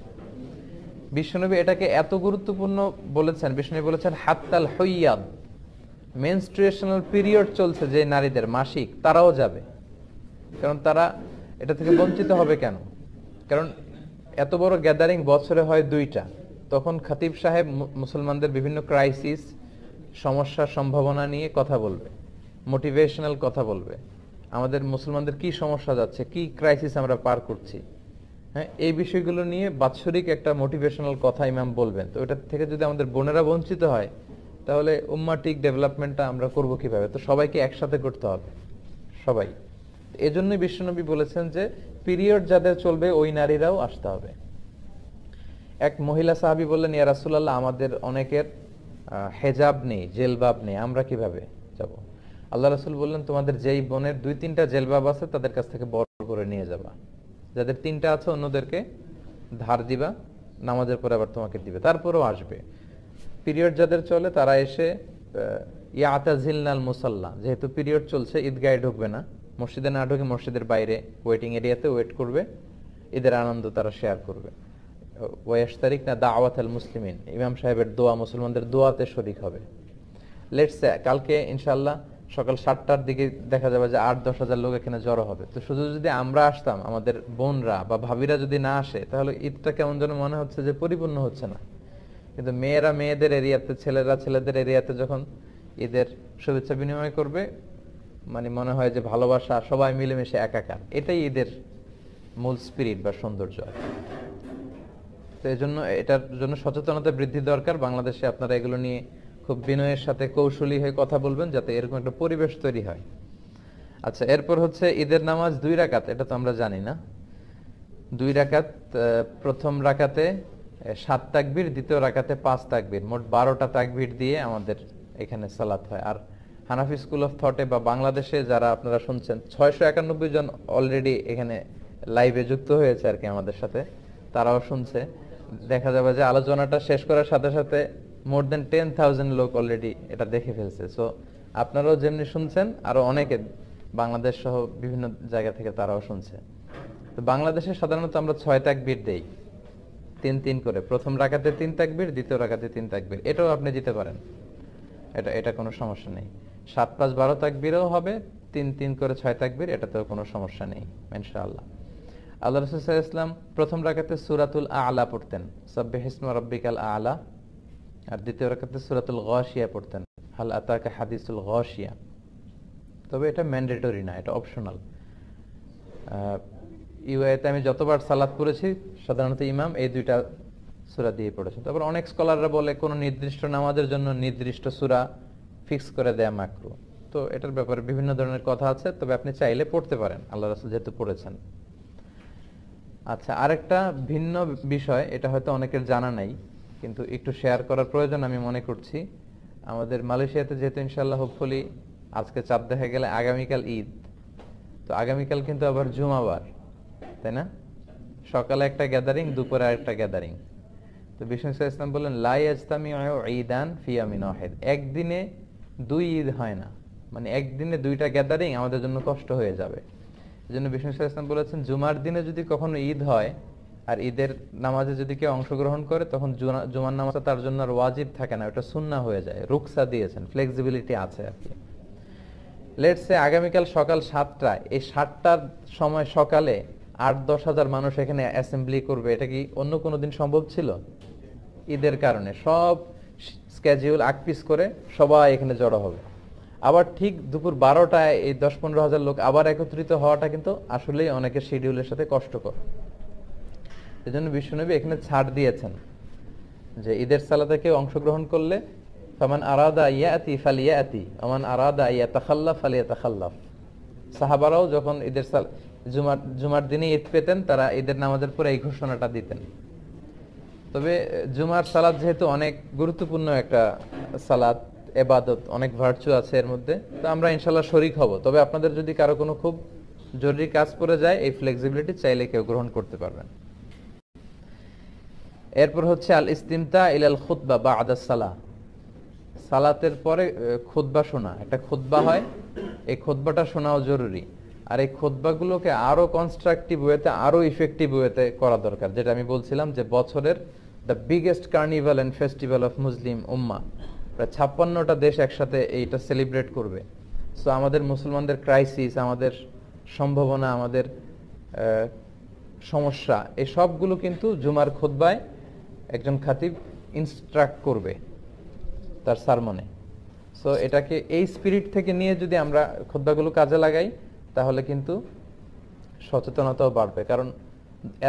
বিশ্বনবী এটাকে এত গুরুত্বপূর্ণ বলেছেন, বিশ্বনবী বলেছেন হাত্তাল হুইয়াদ, মেনস্ট্রুয়েশনাল পিরিয়ড চলছে যে নারীদের মাসিক, তারাও যাবে। কারণ তারা এটা থেকে বঞ্চিত হবে কেন? কারণ এত বড় গ্যাদারিং বছরে হয় 2টা, তখন খতিব সাহেব মুসলমানদের বিভিন্ন ক্রাইসিস, সমস্যার সম্ভাবনা নিয়ে কথা বলবে, মোটিভেশনাল কথা বলবে, আমাদের মুসলমানদের কি সমস্যা যাচ্ছে, কি ক্রাইসিস আমরা পার করছি, হ্যাঁ, এই বিষয়গুলো নিয়ে বাৎসরিক একটা মোটিভেশনাল কথা ইমাম বলবেন। তো এটা থেকে যদি আমাদের বোনেরা বঞ্চিত হয়, তাহলে উম্মাটিক ডেভেলপমেন্টটা আমরা করব কিভাবে? তো সবাইকে একসাথে করতে হবে, সবাই। এজন্যই বিশ্বনবী বলেছেন যে পিরিয়ড যাদের চলবে ওই নারীরাও আসতে হবে। এক মহিলা সাহাবী বললেন, ইয়া রাসূলুল্লাহ, আমাদের অনেকের হেজাব নেই, জেলবাব নেই, আমরা কিভাবে যাব? আল্লাহ রাসূল বললেন, তোমাদের যেই বোনের 2-3টা জেলবাব আছে তাদের কাছ থেকে বড় করে নিয়ে যাবা, যাদের 3টা আছে অন্যদেরকে ধার দিবা, নামাজের পরে আবার তোমাকে দিবে, তারপরেও আসবে। পিরিয়ড যাদের চলে তারা এসে ইয়াতাজিলনাল মুসাল্লা, যেহেতু পিরিয়ড চলছে ঈদগাহে ঢুকবে না, মসজিদে না ঢুকে মসজিদের বাইরে ওয়েটিং এরিয়াতে ওয়েট করবে, ঈদের আনন্দ তারা শেয়ার করবে। ওয়াশতারিক না দাওয়াত আল মুসলিমিন, ইমাম সাহেবের দোয়া, মুসলমানদের দোয়াতে শরীক হবে। লেটস সে কালকে ইনশাআল্লাহ সকাল 7টার দিকে দেখা যাবে যে 8-10 হাজার লোক এখানে জড়ো হবে। তো শুধু যদি আমরা আসতাম, আমাদের বোনরা বা ভাবিরা যদি না আসে, তাহলে ঈদটা কেমন যেন মনে হচ্ছে যে পরিপূর্ণ হচ্ছে না। কিন্তু মেয়েরা মেয়েদের এরিয়াতে, ছেলেরা ছেলেদের এরিয়াতে যখন ঈদের শুভেচ্ছা বিনিময় করবে, মানে মনে হয় যে ভালোবাসা, সবাই মিলেমিশে একাকার, এটাই ঈদের মূল স্পিরিট বা সৌন্দর্য। তো এই জন্য এটার জন্য সচেতনতা বৃদ্ধি দরকার। বাংলাদেশে আপনারা এগুলো নিয়ে খুব বিনয়ের সাথে কৌশলী হয়ে কথা বলবেন, যাতে এরকম একটা পরিবেশ তৈরি হয়। আচ্ছা, এরপর হচ্ছে ঈদের নামাজ 2 রাকাত, এটা তো আমরা জানি না। 2 রাকাত, প্রথম রাকাতে 7 তাকবীর, দ্বিতীয় রাকাতে 5 তাকবীর, মোট 12টা তাকবীর দিয়ে আমাদের এখানে সালাত হয়। আর হানাফি স্কুল অফ থটে বা বাংলাদেশে যারা আপনারা শুনছেন, 691 জন অলরেডি এখানে লাইভে যুক্ত হয়েছে আর কি আমাদের সাথে, তারাও শুনছে। দেখা যাবে যে আলোচনাটা শেষ করার সাথে সাথে মোর দেন 10,000 লোক অলরেডি এটা দেখে ফেলছে। সো আপনারাও যেমনি শুনছেন, আরো অনেকে বাংলাদেশ সহ বিভিন্ন জায়গা থেকে তারাও শুনছে। তো বাংলাদেশে সাধারণত আমরা 6 তাকবীর দেই, 3-3 করে। প্রথম রাকাতে 3 তাকবীর, দ্বিতীয় রাকাতে 3 তাকবীর, এটাও আপনি দিতে পারেন, এটা কোনো সমস্যা নেই। 7-5-12 তাকবীরও হবে, 3-3 করে 6 তাকবীর, এটাতেও কোনো সমস্যা নেই ইনশাআল্লাহ। আল্লাহ রাসূল সাল্লাল্লাহু আলাইহি ওয়াসাল্লাম প্রথম রাকাতে সূরাতুল আ'লা পড়তেন, সাব্বিহিসমা রাব্বিকাল আ'লা, আর দ্বিতীয় রাকাতে সূরাতুল গাশিয়া পড়তেন, হাল আতাকা হাদিসুল গাশিয়া। তবে এটা ম্যান্ডেটরি না, এটা অপশনাল। ইউএতে আমি যতবার সালাত পড়েছি সাধারণত ইমাম এই 2টা সূরা দিয়ে পড়েছেন। তারপর অনেক স্কলাররা বলে কোনো নির্দিষ্ট নামাজের জন্য নির্দিষ্ট সূরা ফিক্স করে দেয়া মাকরুহ। তো এটার ব্যাপারে বিভিন্ন ধরনের কথা আছে, তবে আপনি চাইলে পড়তে পারেন, আল্লাহ রাসূল যেহেতু পড়েছেন। আচ্ছা, আরেকটা ভিন্ন বিষয়, এটা হয়তো অনেকের জানা নাই, কিন্তু একটু শেয়ার করার প্রয়োজন আমি মনে করছি। আমাদের মালয়েশিয়াতে যেহেতু ইনশাআল্লাহ হোপফুলি আজকে চাঁদ দেখা গেলে আগামীকাল ঈদ, তো আগামীকাল কিন্তু আবার জুমাবার, তাই না? সকালে একটা গ্যাদারিং, দুপুরে আরেকটা গ্যাদারিং। তো বিষ্ণু ইসলাম বললেন, লা ইয়াজতামিউ ঈদান ফি ইয়ামিন ওয়াহিদ, একদিনে 2 ঈদ হয় না, মানে একদিনে 2টা গ্যাদারিং আমাদের জন্য কষ্ট হয়ে যাবে। এজন্য বিষ্ণু ইসলাম বলেছেন, জুমার দিনে যদি কখনো ঈদ হয় আর ঈদের নামাজে যদি কেউ অংশগ্রহণ করে, তখন জুমার নামাজটা তার জন্য আর ওয়াজিব থাকে না, ওটা সুন্নাহ হয়ে যায়। রুকসা দিয়েছেন, ফ্লেক্সিবিলিটি আছে আর কি। লেটস সে আগামীকাল সকাল 7টায়, এই 7টার সময় সকালে 8-10 হাজার মানুষ এখানে অ্যাসেম্বলি করবে, এটা কি অন্য কোনো দিন সম্ভব ছিল? ঈদের কারণে সব স্কেডিউল আকপিস করে সবাই এখানে জড়ো হবে। আবার ঠিক দুপুর 12টায় এই 10-15 হাজার লোক আবার একত্রিত হওয়াটা কিন্তু আসলেই অনেকের শিডিউলের সাথে কষ্টকর। এজন্য বিশ্বনবী এখানে ছাড় দিয়েছেন যে ঈদের সালাতে কেউ অংশগ্রহণ করলে ফামান আরাদা ইয়াতি ফালিয়াতি ওমান আরাদা ইয়াতাখাল্লাফ ফালিয়াতাখাল্লাফ। সাহাবারাও যখন ঈদের জুমার দিনে ঈদ পেতেন তারা ঈদের নামাজের পরে এই ঘোষণাটা দিতেন। তবে জুমার সালাত যেহেতু অনেক গুরুত্বপূর্ণ একটা সালাত, ইবাদত, অনেক ভার্চু আছে এর মধ্যে, তো আমরা ইনশাআল্লাহ শরীক হব। তবে আপনাদের যদি কারো কোনো খুব জরুরি কাজ পড়ে যায় এই ফ্লেক্সিবিলিটি চাইলে কেউ গ্রহণ করতে পারবেন। এরপর হচ্ছে আল ইস্তিমতা ইলাল খুতবা বা'দাস সালাহ, সালাতের পরে খুতবা শোনা। একটা খুতবা হয়, এই খুতবাটা শোনাও জরুরি। আর এই খুতবাগুলোকে আরো কনস্ট্রাকটিভ ওয়েতে, আরো ইফেক্টিভ ওয়েতে করা দরকার। যেটা আমি বলছিলাম যে বছরের the biggest carnival and festival of মুসলিম উম্মা, প্রায় 56টা দেশ একসাথে এইটা সেলিব্রেট করবে। সো আমাদের মুসলমানদের ক্রাইসিস, আমাদের সম্ভাবনা, আমাদের সমস্যা, এই সবগুলো কিন্তু জুমার খুতবায় একজন খাতিব ইনস্ট্রাক্ট করবে তার সারমনে। সো এটাকে এই স্পিরিট থেকে নিয়ে যদি আমরা খুতবাগুলো কাজে লাগাই তাহলে কিন্তু সচেতনতাও বাড়বে। কারণ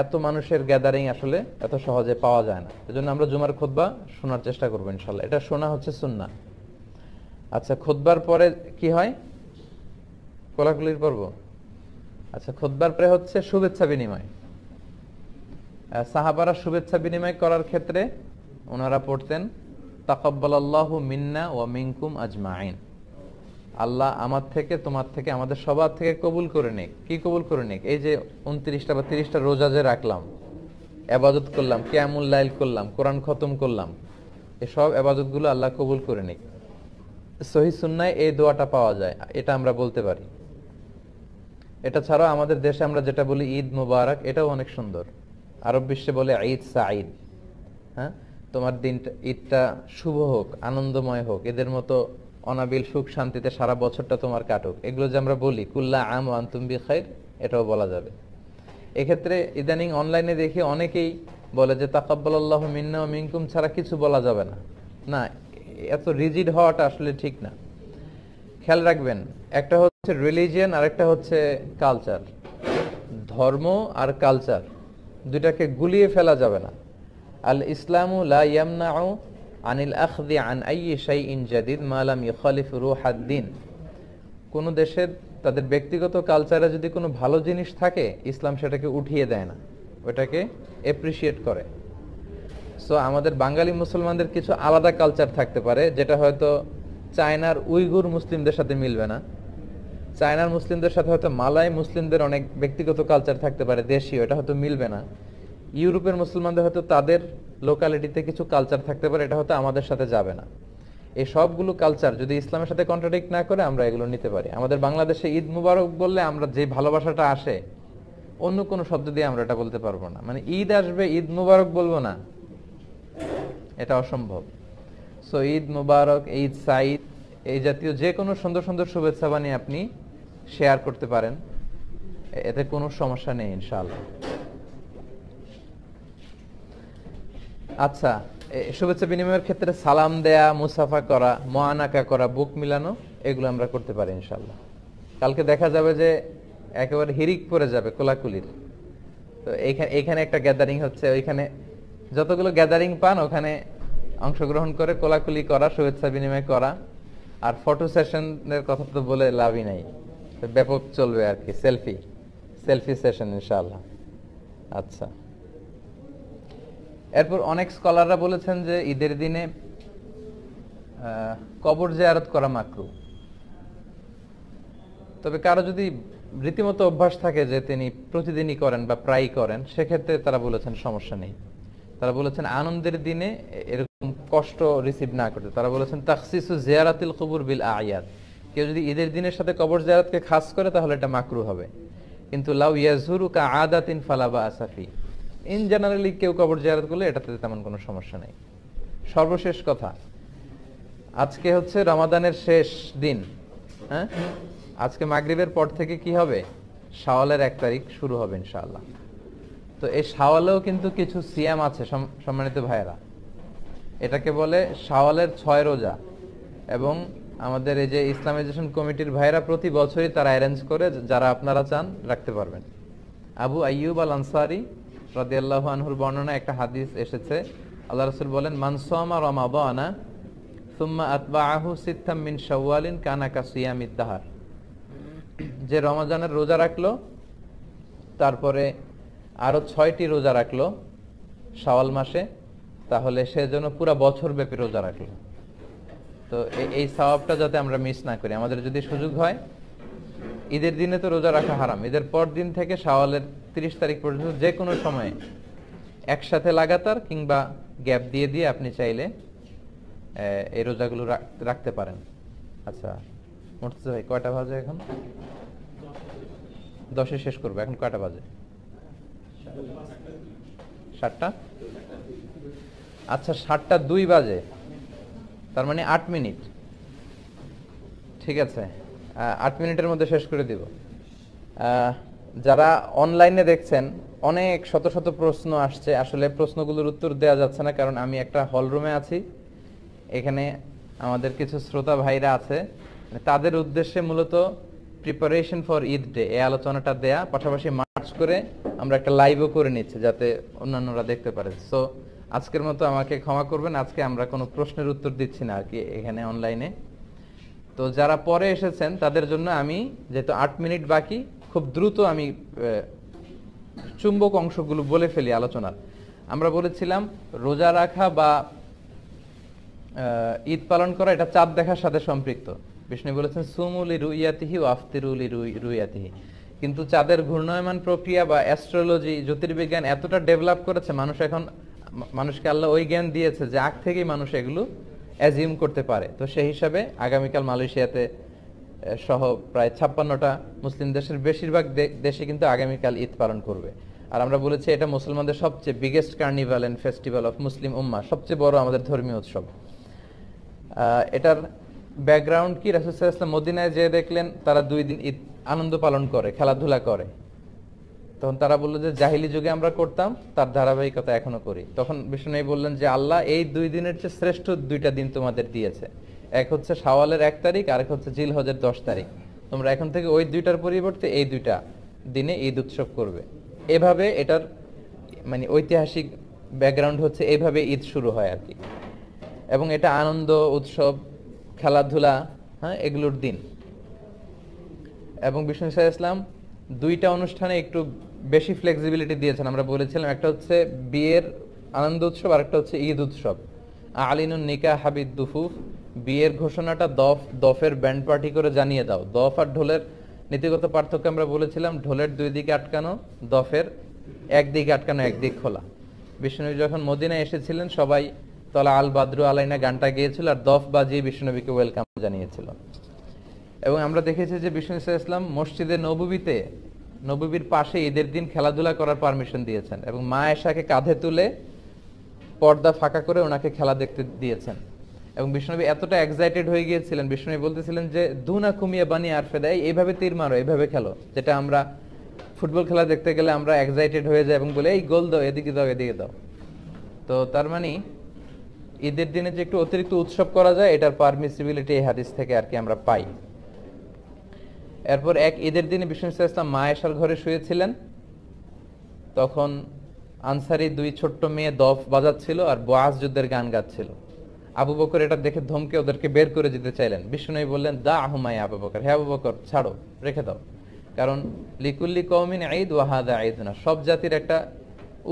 এত মানুষের গ্যাদারিং আসলে এত সহজে পাওয়া যায় না। এজন্য আমরা জুমার খুতবা শোনার চেষ্টা করবো ইনশাল্লাহ। এটা শোনা হচ্ছে সুন্নাহ। আচ্ছা, খুতবার পরে কি হয়? কোলাকুলির পর্ব। আচ্ছা, খুতবার পরে হচ্ছে শুভেচ্ছা বিনিময়। সাহাবারা শুভেচ্ছা বিনিময় করার ক্ষেত্রে ওনারা পড়তেন তাকাব্বালাল্লাহু মিন্না ওয়া মিনকুম আজমাইন, আল্লাহ আমার থেকে, তোমার থেকে, আমাদের সবার থেকে কবুল করে নিক। কি কবুল করে নিক? এই যে 29টা বা 30টা রোজা যে রাখলাম, ইবাদত করলাম, কিয়ামুল লাইল করলাম, কোরআন খতম করলাম, এসব ইবাদতগুলো আল্লাহ কবুল করে নিক। সহিহ সুন্নায় এই দোয়াটা পাওয়া যায়, এটা আমরা বলতে পারি। এটা ছাড়াও আমাদের দেশে আমরা যেটা বলি ঈদ মুবারক, এটাও অনেক সুন্দর। আরব বিশ্বে বলে ঈদ সাঈদ। হ্যাঁ, তোমার দিনটা, ঈদটা শুভ হোক, আনন্দময় হোক, এদের মতো অনাবিল সুখ শান্তিতে সারা বছরটা তোমার কাটুক। এগুলো যে আমরা বলি কুল্লা আম ওয়া আনতুম বিখাইর, এটাও বলা যাবে। এক্ষেত্রে ইদানিং অনলাইনে দেখি অনেকেই বলে যে তাকাব্বালাল্লাহু মিন্না ওয়া মিনকুম ছাড়া কিছু বলা যাবে না। না, এত রিজিড হওয়াটা আসলে ঠিক না। খেয়াল রাখবেন, একটা হচ্ছে রিলিজিয়ান আর একটা হচ্ছে কালচার। ধর্ম আর কালচার দুইটাকে গুলিয়ে ফেলা যাবে না। আল ইসলামু লা ইয়ামনাউ আনিল আখদি আন আইয়ি শাইইন জাদিদ মা লাম ইখালিফ রূহাদ-দ্বীন। কোন দেশের তাদের ব্যক্তিগত কালচারে যদি কোনো ভালো জিনিস থাকে, ইসলাম সেটাকে উঠিয়ে দেয় না, ওটাকে এপ্রিশিয়েট করে। সো আমাদের বাঙালি মুসলমানদের কিছু আলাদা কালচার থাকতে পারে, যেটা হয়তো চায়নার উইগুর মুসলিমদের সাথে মিলবে না। চায়নার মুসলিমদের সাথে হয়তো মালয় মুসলিমদের অনেক ব্যক্তিগত কালচার থাকতে পারে, দেশীয়, এটা হয়তো মিলবে না। ইউরোপের মুসলমানদের হয়তো তাদের লোকালিটিতে কিছু কালচার থাকতে পারে, এটা হয়তো আমাদের সাথে যাবে না। এই সবগুলো কালচার যদি ইসলামের সাথে কন্ট্রাডিক্ট না করে আমরা এগুলো নিতে পারি। আমাদের বাংলাদেশে ঈদ মুবারক বললে আমরা যে ভালোবাসাটা আসে, অন্য কোনো শব্দ দিয়ে আমরা এটা বলতে পারবো না। মানে ঈদ আসবে, ঈদ মুবারক বলবো না, এটা অসম্ভব। সো ঈদ মুবারক, ঈদ সাঈদ, এই জাতীয় যে কোনো সুন্দর সুন্দর শুভেচ্ছা বাণী আপনি শেয়ার করতে পারেন, এতে কোনো সমস্যা নেই ইনশাআল্লাহ। আচ্ছা, শুভেচ্ছা বিনিময়ের ক্ষেত্রে সালাম দেয়া, মুসাফা করা, মুআনাকা করা, বুক মিলানো, এগুলো আমরা করতে পারি ইনশাআল্লাহ। কালকে দেখা যাবে যে একেবারে হিরিক পড়ে যাবে কোলাকুলির। তো এইখানে একটা গ্যাদারিং হচ্ছে, ওইখানে যতগুলো গ্যাদারিং পান ওখানে অংশগ্রহণ করে কোলাকুলি করা, শুভেচ্ছা বিনিময় করা। আর ফটো সেশনের কথা তো বলে লাভই নাই, ব্যাপক চলবে আর কি, সেলফি সেশন ইনশাআল্লাহ। আচ্ছা, এরপর অনেক স্কলাররা বলেছেন যে ঈদের দিনে কবর জিয়ারত করা মাকরুহ। তবে কারো যদি রীতিমতো অভ্যাস থাকে যে তিনি প্রতিদিনই করেন বা প্রায়ই করেন, সেক্ষেত্রে তারা বলেছেন সমস্যা নেই। তারা বলেছেন আনন্দের দিনে এরকম কষ্ট রিসিভ না করতে। তারা বলেছেন তাখসিসু জিয়ারাতিল কুবুর বিল আয়াত, কেউ যদি ঈদের দিনের সাথে কবর জিয়ারতকে খাস করে তাহলে এটা মাকরুহ হবে। কিন্তু লাউ ইয়াজুরু কা আদাতিন ফালা বা'সা ফি, ইন জেনারেলি কেউ কবর জিয়ারত করলে এটাতে তেমন কোনো সমস্যা নেই। সর্বশেষ কথা, আজকে হচ্ছে রমাদানের শেষ দিন। হ্যাঁ, আজকে মাগরিবের পর থেকে কি হবে? শাওয়ালের 1 তারিখ শুরু হবে ইনশাআল্লাহ। তো এই শাওয়ালেও কিন্তু কিছু সিয়াম আছে সম্মানিত ভাইয়েরা, এটাকে বলে শাওয়ালের 6 রোজা। এবং আমাদের এই যে ইসলামাইজেশন কমিটির ভাইয়েরা প্রতি বছরই তারা অ্যারেঞ্জ করে, যারা আপনারা চান রাখতে পারবেন। আবু আইয়ুব আল আনসারি রাদিয়াল্লাহু আনহুর বর্ণনা একটা হাদিস এসেছে, আল্লাহ রাসূল বলেন, মান সামা রমাদানা সুম্মা আতবাআহু সিত্তাম মিন শাওয়ালিন কানা কাসিয়ামিদ দাহর। যে রমজানের রোজা রাখলো, তারপরে আরো 6টি রোজা রাখলো শাওয়াল মাসে, তাহলে সে যেন পুরা বছর ব্যাপী রোজা রাখলো। তো এই সওয়াবটা যাতে আমরা মিস না করি, আমাদের যদি সুযোগ হয়, ঈদের দিনে তো রোজা রাখা হারাম, ঈদের পর দিন থেকে শাওয়ালের 30 তারিখ পর্যন্ত যে কোনো সময়ে একসাথে লাগাতার কিংবা গ্যাপ দিয়ে দিয়ে আপনি চাইলে এই রোজাগুলো রাখতে পারেন। আচ্ছা মুর্তজা ভাই, কয়টা বাজে এখন? 10-এ শেষ করবো। এখন কয়টা বাজে? 7টা। আচ্ছা 7টা 2 বাজে, তার মানে 8 মিনিট। ঠিক আছে, 8 মিনিটের মধ্যে শেষ করে দিব। যারা অনলাইনে দেখছেন, অনেক শত শত প্রশ্ন আসছে, আসলে প্রশ্নগুলোর উত্তর দেওয়া যাচ্ছে না, কারণ আমি একটা হল রুমে আছি, এখানে আমাদের কিছু শ্রোতা ভাইরা আছে, তাদের উদ্দেশ্যে মূলত প্রিপারেশন ফর ঈদ ডে এই আলোচনাটা দেয়া, পাশাপাশি মার্চ করে আমরা একটা লাইভও করে নিচ্ছি যাতে অন্যান্যরা দেখতে পারে। সো আজকের মতো আমাকে ক্ষমা করবেন, আজকে আমরা কোনো প্রশ্নের উত্তর দিচ্ছি না আর কি এখানে অনলাইনে। তো যারা পরে এসেছেন তাদের জন্য আমি, যেহেতু 8 মিনিট বাকি, খুব দ্রুত আমি চুম্বক অংশগুলো বলে ফেলি আলোচনার। আমরা বলেছিলাম রোজা রাখা বা ঈদ পালন করা এটা চাঁদ দেখার সাথে সম্পৃক্ত। বিষ্ণু বলেছেন সুমুলি রুইয়াতিহি ও আফতিরুলি রুইয়াতিহি। কিন্তু চাঁদের ঘূর্ণায়মান প্রক্রিয়া বা অ্যাস্ট্রোলজি, জ্যোতির্বিজ্ঞান এতটা ডেভেলপ করেছে, মানুষকে আল্লাহ ওই জ্ঞান দিয়েছে যে আগ থেকেই মানুষ এগুলো অ্যাজিউম করতে পারে। তো সেই হিসাবে আগামীকাল মালয়েশিয়াতে সহ প্রায় 56টা মুসলিম দেশের বেশিরভাগ দেশে কিন্তু আগামীকাল ঈদ পালন করবে। আর আমরা বলেছি এটা মুসলমানদের সবচেয়ে biggest carnival and festival of Muslim উম্মাহ, সবচেয়ে বড় আমাদের ধর্মীয় উৎসব। এটার ব্যাকগ্রাউন্ড কি? রাসূল সাল্লাল্লাহু আলাইহি ওয়াসাল্লাম মদিনায় যে দেখলেন তারা 2 দিন ঈদ আনন্দ পালন করে, খেলাধুলা করে। তখন তারা বললো যে জাহিলি যুগে আমরা করতাম, তার ধারাবাহিকতা এখনো করি। তখন বিষ্ণু বললেন যে আল্লাহ এই 2 দিনের চেয়ে শ্রেষ্ঠ 2টা দিন তোমাদের দিয়েছে, এক হচ্ছে শাওয়ালের 1 তারিখ, আর এক হচ্ছে জিলহজের 10 তারিখ। তোমরা এখন থেকে ওই 2টার পরিবর্তে এই 2টা দিনে ঈদ উৎসব করবে। এভাবে এটার মানে ঐতিহাসিক ব্যাকগ্রাউন্ড হচ্ছে, এইভাবে ঈদ শুরু হয় আর কি। এবং এটা আনন্দ, উৎসব, খেলাধুলা, হ্যাঁ, এগুলোর দিন। এবং বিষ্ণু সাল্লাল্লাহু আলাইহি ওয়াসাল্লাম 2টা অনুষ্ঠানে একটু বেশি ফ্লেক্সিবিলিটি দিয়েছেন। আমরা বলেছিলাম একটা হচ্ছে বিয়ের আনন্দ উৎসব, আর একটা হচ্ছে ঈদ উৎসব। আলিনুন নিকাহ হাবিদ দুফুফ, বিয়ের ঘোষণাটা দফের ব্যান্ড পার্টি করে জানিয়ে দাও। দফ আর ঢোলের নীতিগত পার্থক্য আমরা বলেছিলাম, ঢোলের 2 দিকে আটকানো, দফের 1 দিকে আটকানো, 1 দিক খোলা। বিষ্ণুনবী যখন মদিনায় এসেছিলেন, সবাই তলা আল বাদরু আলাইনা গানটা গেয়েছিল আর দফ বাজিয়ে বিষ্ণুনবীকে ওয়েলকাম জানিয়েছিল। এবং আমরা দেখেছি যে বিষ্ণু সাল্লাল্লাহু আলাইহি ওয়াসাল্লাম মসজিদে নববীর পাশে ঈদের দিন খেলাধুলা করার পারমিশন দিয়েছেন, এবং মা আয়েশাকে কাঁধে তুলে পর্দা ফাঁকা করে ওনাকে খেলা দেখতে দিয়েছেন। এবং বিষ্ণুনবী এতটা এক্সাইটেড হয়ে গিয়েছিলেন, বিষ্ণুনবী বলতেছিলেন যে দুনা কুমিয়া বানি আরফেদা, এইভাবে তীর মারো, এইভাবে খেলো। যেটা আমরা ফুটবল খেলা দেখতে গেলে আমরা এক্সাইটেড হয়ে যাই এবং বলে এই গোল দাও, এদিকে দাও, এদিকে দাও। তো তার মানে ঈদের দিনে যে একটু অতিরিক্ত উৎসব করা যায়, এটার পারমিসিবিলিটি এই হাদিস থেকে আর কি আমরা পাই। এরপর এক ঈদের দিনে বিষ্ণু সাল্লাল্লাহু আলাইহি ওয়াসাল্লাম মা আয়েশার ঘরে শুয়েছিলেন, তখন আনসারি 2 ছোট্ট মেয়ে দফ বাজাচ্ছিল আর বুআজ যুদ্ধের গান গাচ্ছিল। আবু বকর এটা দেখে ধমকে ওদেরকে বের করে দিতে চাইলেন। বিষ্ণু বললেন দা আহুমাই আবু বকর, হে আবু বকর ছাড়ো, রেখে দাও, কারণ লিকুল্লি কওমিন ঈদ ওয়া হাদা ঈদুনা, সব জাতির একটা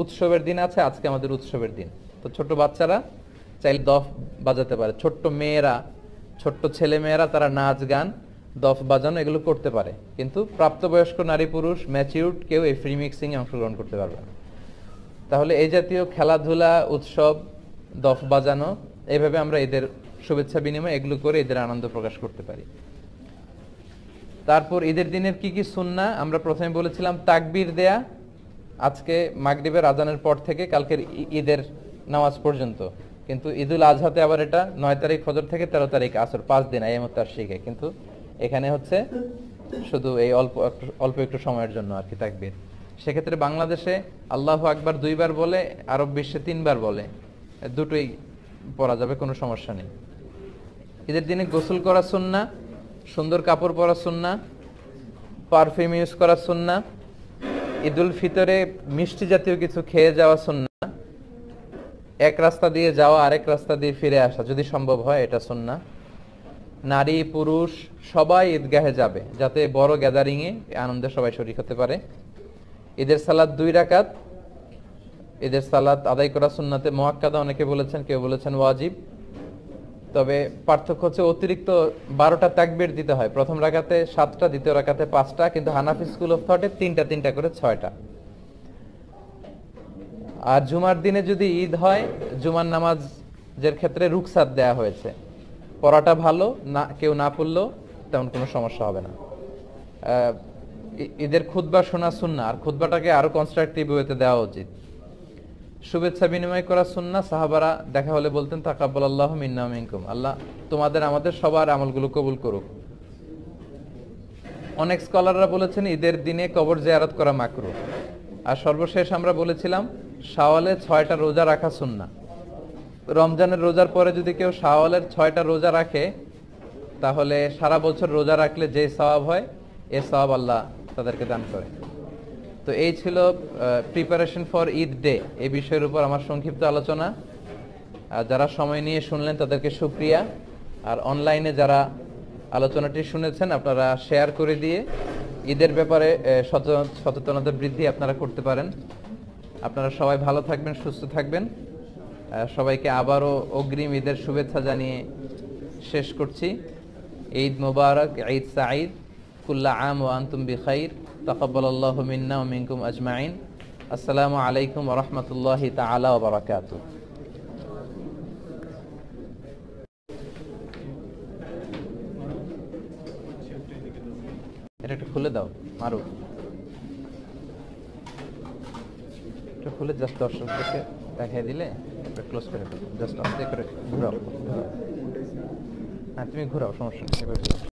উৎসবের দিন আছে, আজকে আমাদের উৎসবের দিন। তো ছোট বাচ্চারা চাইলে দফ বাজাতে পারে, ছোট্ট মেয়েরা, ছোট্ট ছেলে মেয়েরা তারা নাচ গান, দফ বাজানো এগুলো করতে পারে, কিন্তু প্রাপ্তবয়স্ক নারী পুরুষ ম্যাচিউরড কেউ এই ফ্রি মিক্সিং এ অংশগ্রহণ করতে পারবে না। তাহলে এই জাতীয় খেলাধুলা, উৎসব, দফ বাজানো, এইভাবে আমরা এদের শুভেচ্ছা বিনিময় এগুলো করে এদের আনন্দ প্রকাশ করতে পারি। তারপর ঈদের দিনের কি কি সুন্নাহ, আমরা প্রথমে বলেছিলাম তাকবীর দেয়া, আজকে মাগরিবের আজানের পর থেকে কালকের ঈদের নামাজ পর্যন্ত। কিন্তু ঈদুল আজহাতে আবার এটা 9 তারিখ ফজর থেকে 13 তারিখ আসর, 5 দিন আইয়ামুত তাশরিকে। কিন্তু এখানে হচ্ছে শুধু এই অল্প একটু সময়ের জন্য আর কি তাকবীর। সেক্ষেত্রে বাংলাদেশে আল্লাহু আকবার 2 বার বলে, আরব বিশ্বে 3 বার বলে, দুটোই পড়া যাবে, কোনো সমস্যা নেই। ঈদের দিনে গোসল করা সুন্নাহ, সুন্দর কাপড় পরা সুন্নাহ, পারফিউম ইউজ করা সুন্নাহ, ঈদুল ফিতরে মিষ্টি জাতীয় কিছু খেয়ে যাওয়া সুন্নাহ, এক রাস্তা দিয়ে যাওয়া আরেক রাস্তা দিয়ে ফিরে আসা যদি সম্ভব হয় এটা সুন্নাহ। নারী পুরুষ সবাই ঈদগাহে যাবে যাতে বড় গ্যাদারিং এ আনন্দে সবাই শরীক হতে পারে। ঈদের সালাত 2 রাকাত, ঈদের সালাত আদায় করা সুন্নাতে মুআক্কাদা অনেকে বলেছেন, কেউ বলেছেন ওয়াজিব। তবে পার্থক্য হচ্ছে অতিরিক্ত 12টা তাকবীর দিতে হয়, প্রথম রাকাতে 7টা, দ্বিতীয় রাকাতে 5টা, কিন্তু হানাফি স্কুল অফ থটে 3টা করে 6টা। আর জুমার দিনে যদি ঈদ হয়, জুমার নামাজের ক্ষেত্রে রুখসাত দেয়া হয়েছে, পড়াটা ভালো না, কেউ না পড়লেও তেমন কোনো সমস্যা হবে না। ঈদের খুতবা শোনা সুন্নাহ, আর খুতবাটাকে আরো কনস্ট্রাকটিভ ওয়েতে দেওয়া উচিত। শুভেচ্ছা বিনিময় করা সুন্নাহ, সাহাবারা দেখা হলে বলতেন তাকাব্বালাল্লাহু মিন্না ওয়া মিনকুম, আল্লাহ তোমাদের আমাদের সবার আমলগুলো কবুল করুক। অনেক স্কলাররা বলেছেন ঈদের দিনে কবর জিয়ারত করা মাকরুহ। আর সর্বশেষ আমরা বলেছিলাম শাওয়ালে 6টা রোজা রাখা সুন্নাহ। রমজানের রোজার পরে যদি কেউ শাওয়ালের 6টা রোজা রাখে, তাহলে সারা বছর রোজা রাখলে যে সওয়াব হয় এ সওয়াব আল্লাহ তাদেরকে দান করে। তো এই ছিল প্রিপারেশন ফর ঈদ ডে, এই বিষয়ের উপর আমার সংক্ষিপ্ত আলোচনা। যারা সময় নিয়ে শুনলেন তাদেরকে শুকরিয়া। আর অনলাইনে যারা আলোচনাটি শুনেছেন আপনারা শেয়ার করে দিয়ে ঈদের ব্যাপারে সচেতনতা বৃদ্ধি আপনারা করতে পারেন। আপনারা সবাই ভালো থাকবেন, সুস্থ থাকবেন। সবাইকে আবারও অগ্রিম ঈদের শুভেচ্ছা জানিয়ে শেষ করছি। ঈদ মোবারক, ঈদ সাঈদ, কুল্লা আম ওয়া আনতুম বিখাইর, তাকাব্বালাল্লাহু মিন্না ওয়া মিনকুম আজমাইন। আসসালামু আলাইকুম ওয়া রাহমাতুল্লাহি তাআলা ওয়া বারাকাতুহু। এটা একটু খুলে দাও মারু, একটু খুলে জাস্ট দর্শকদেরকে দেখাই দিলে ক্লোজ করে ফেলবো। জাস্ট অন করে ঘুরাও, হ্যাঁ তুমি ঘুরাও, সমস্যা নেই।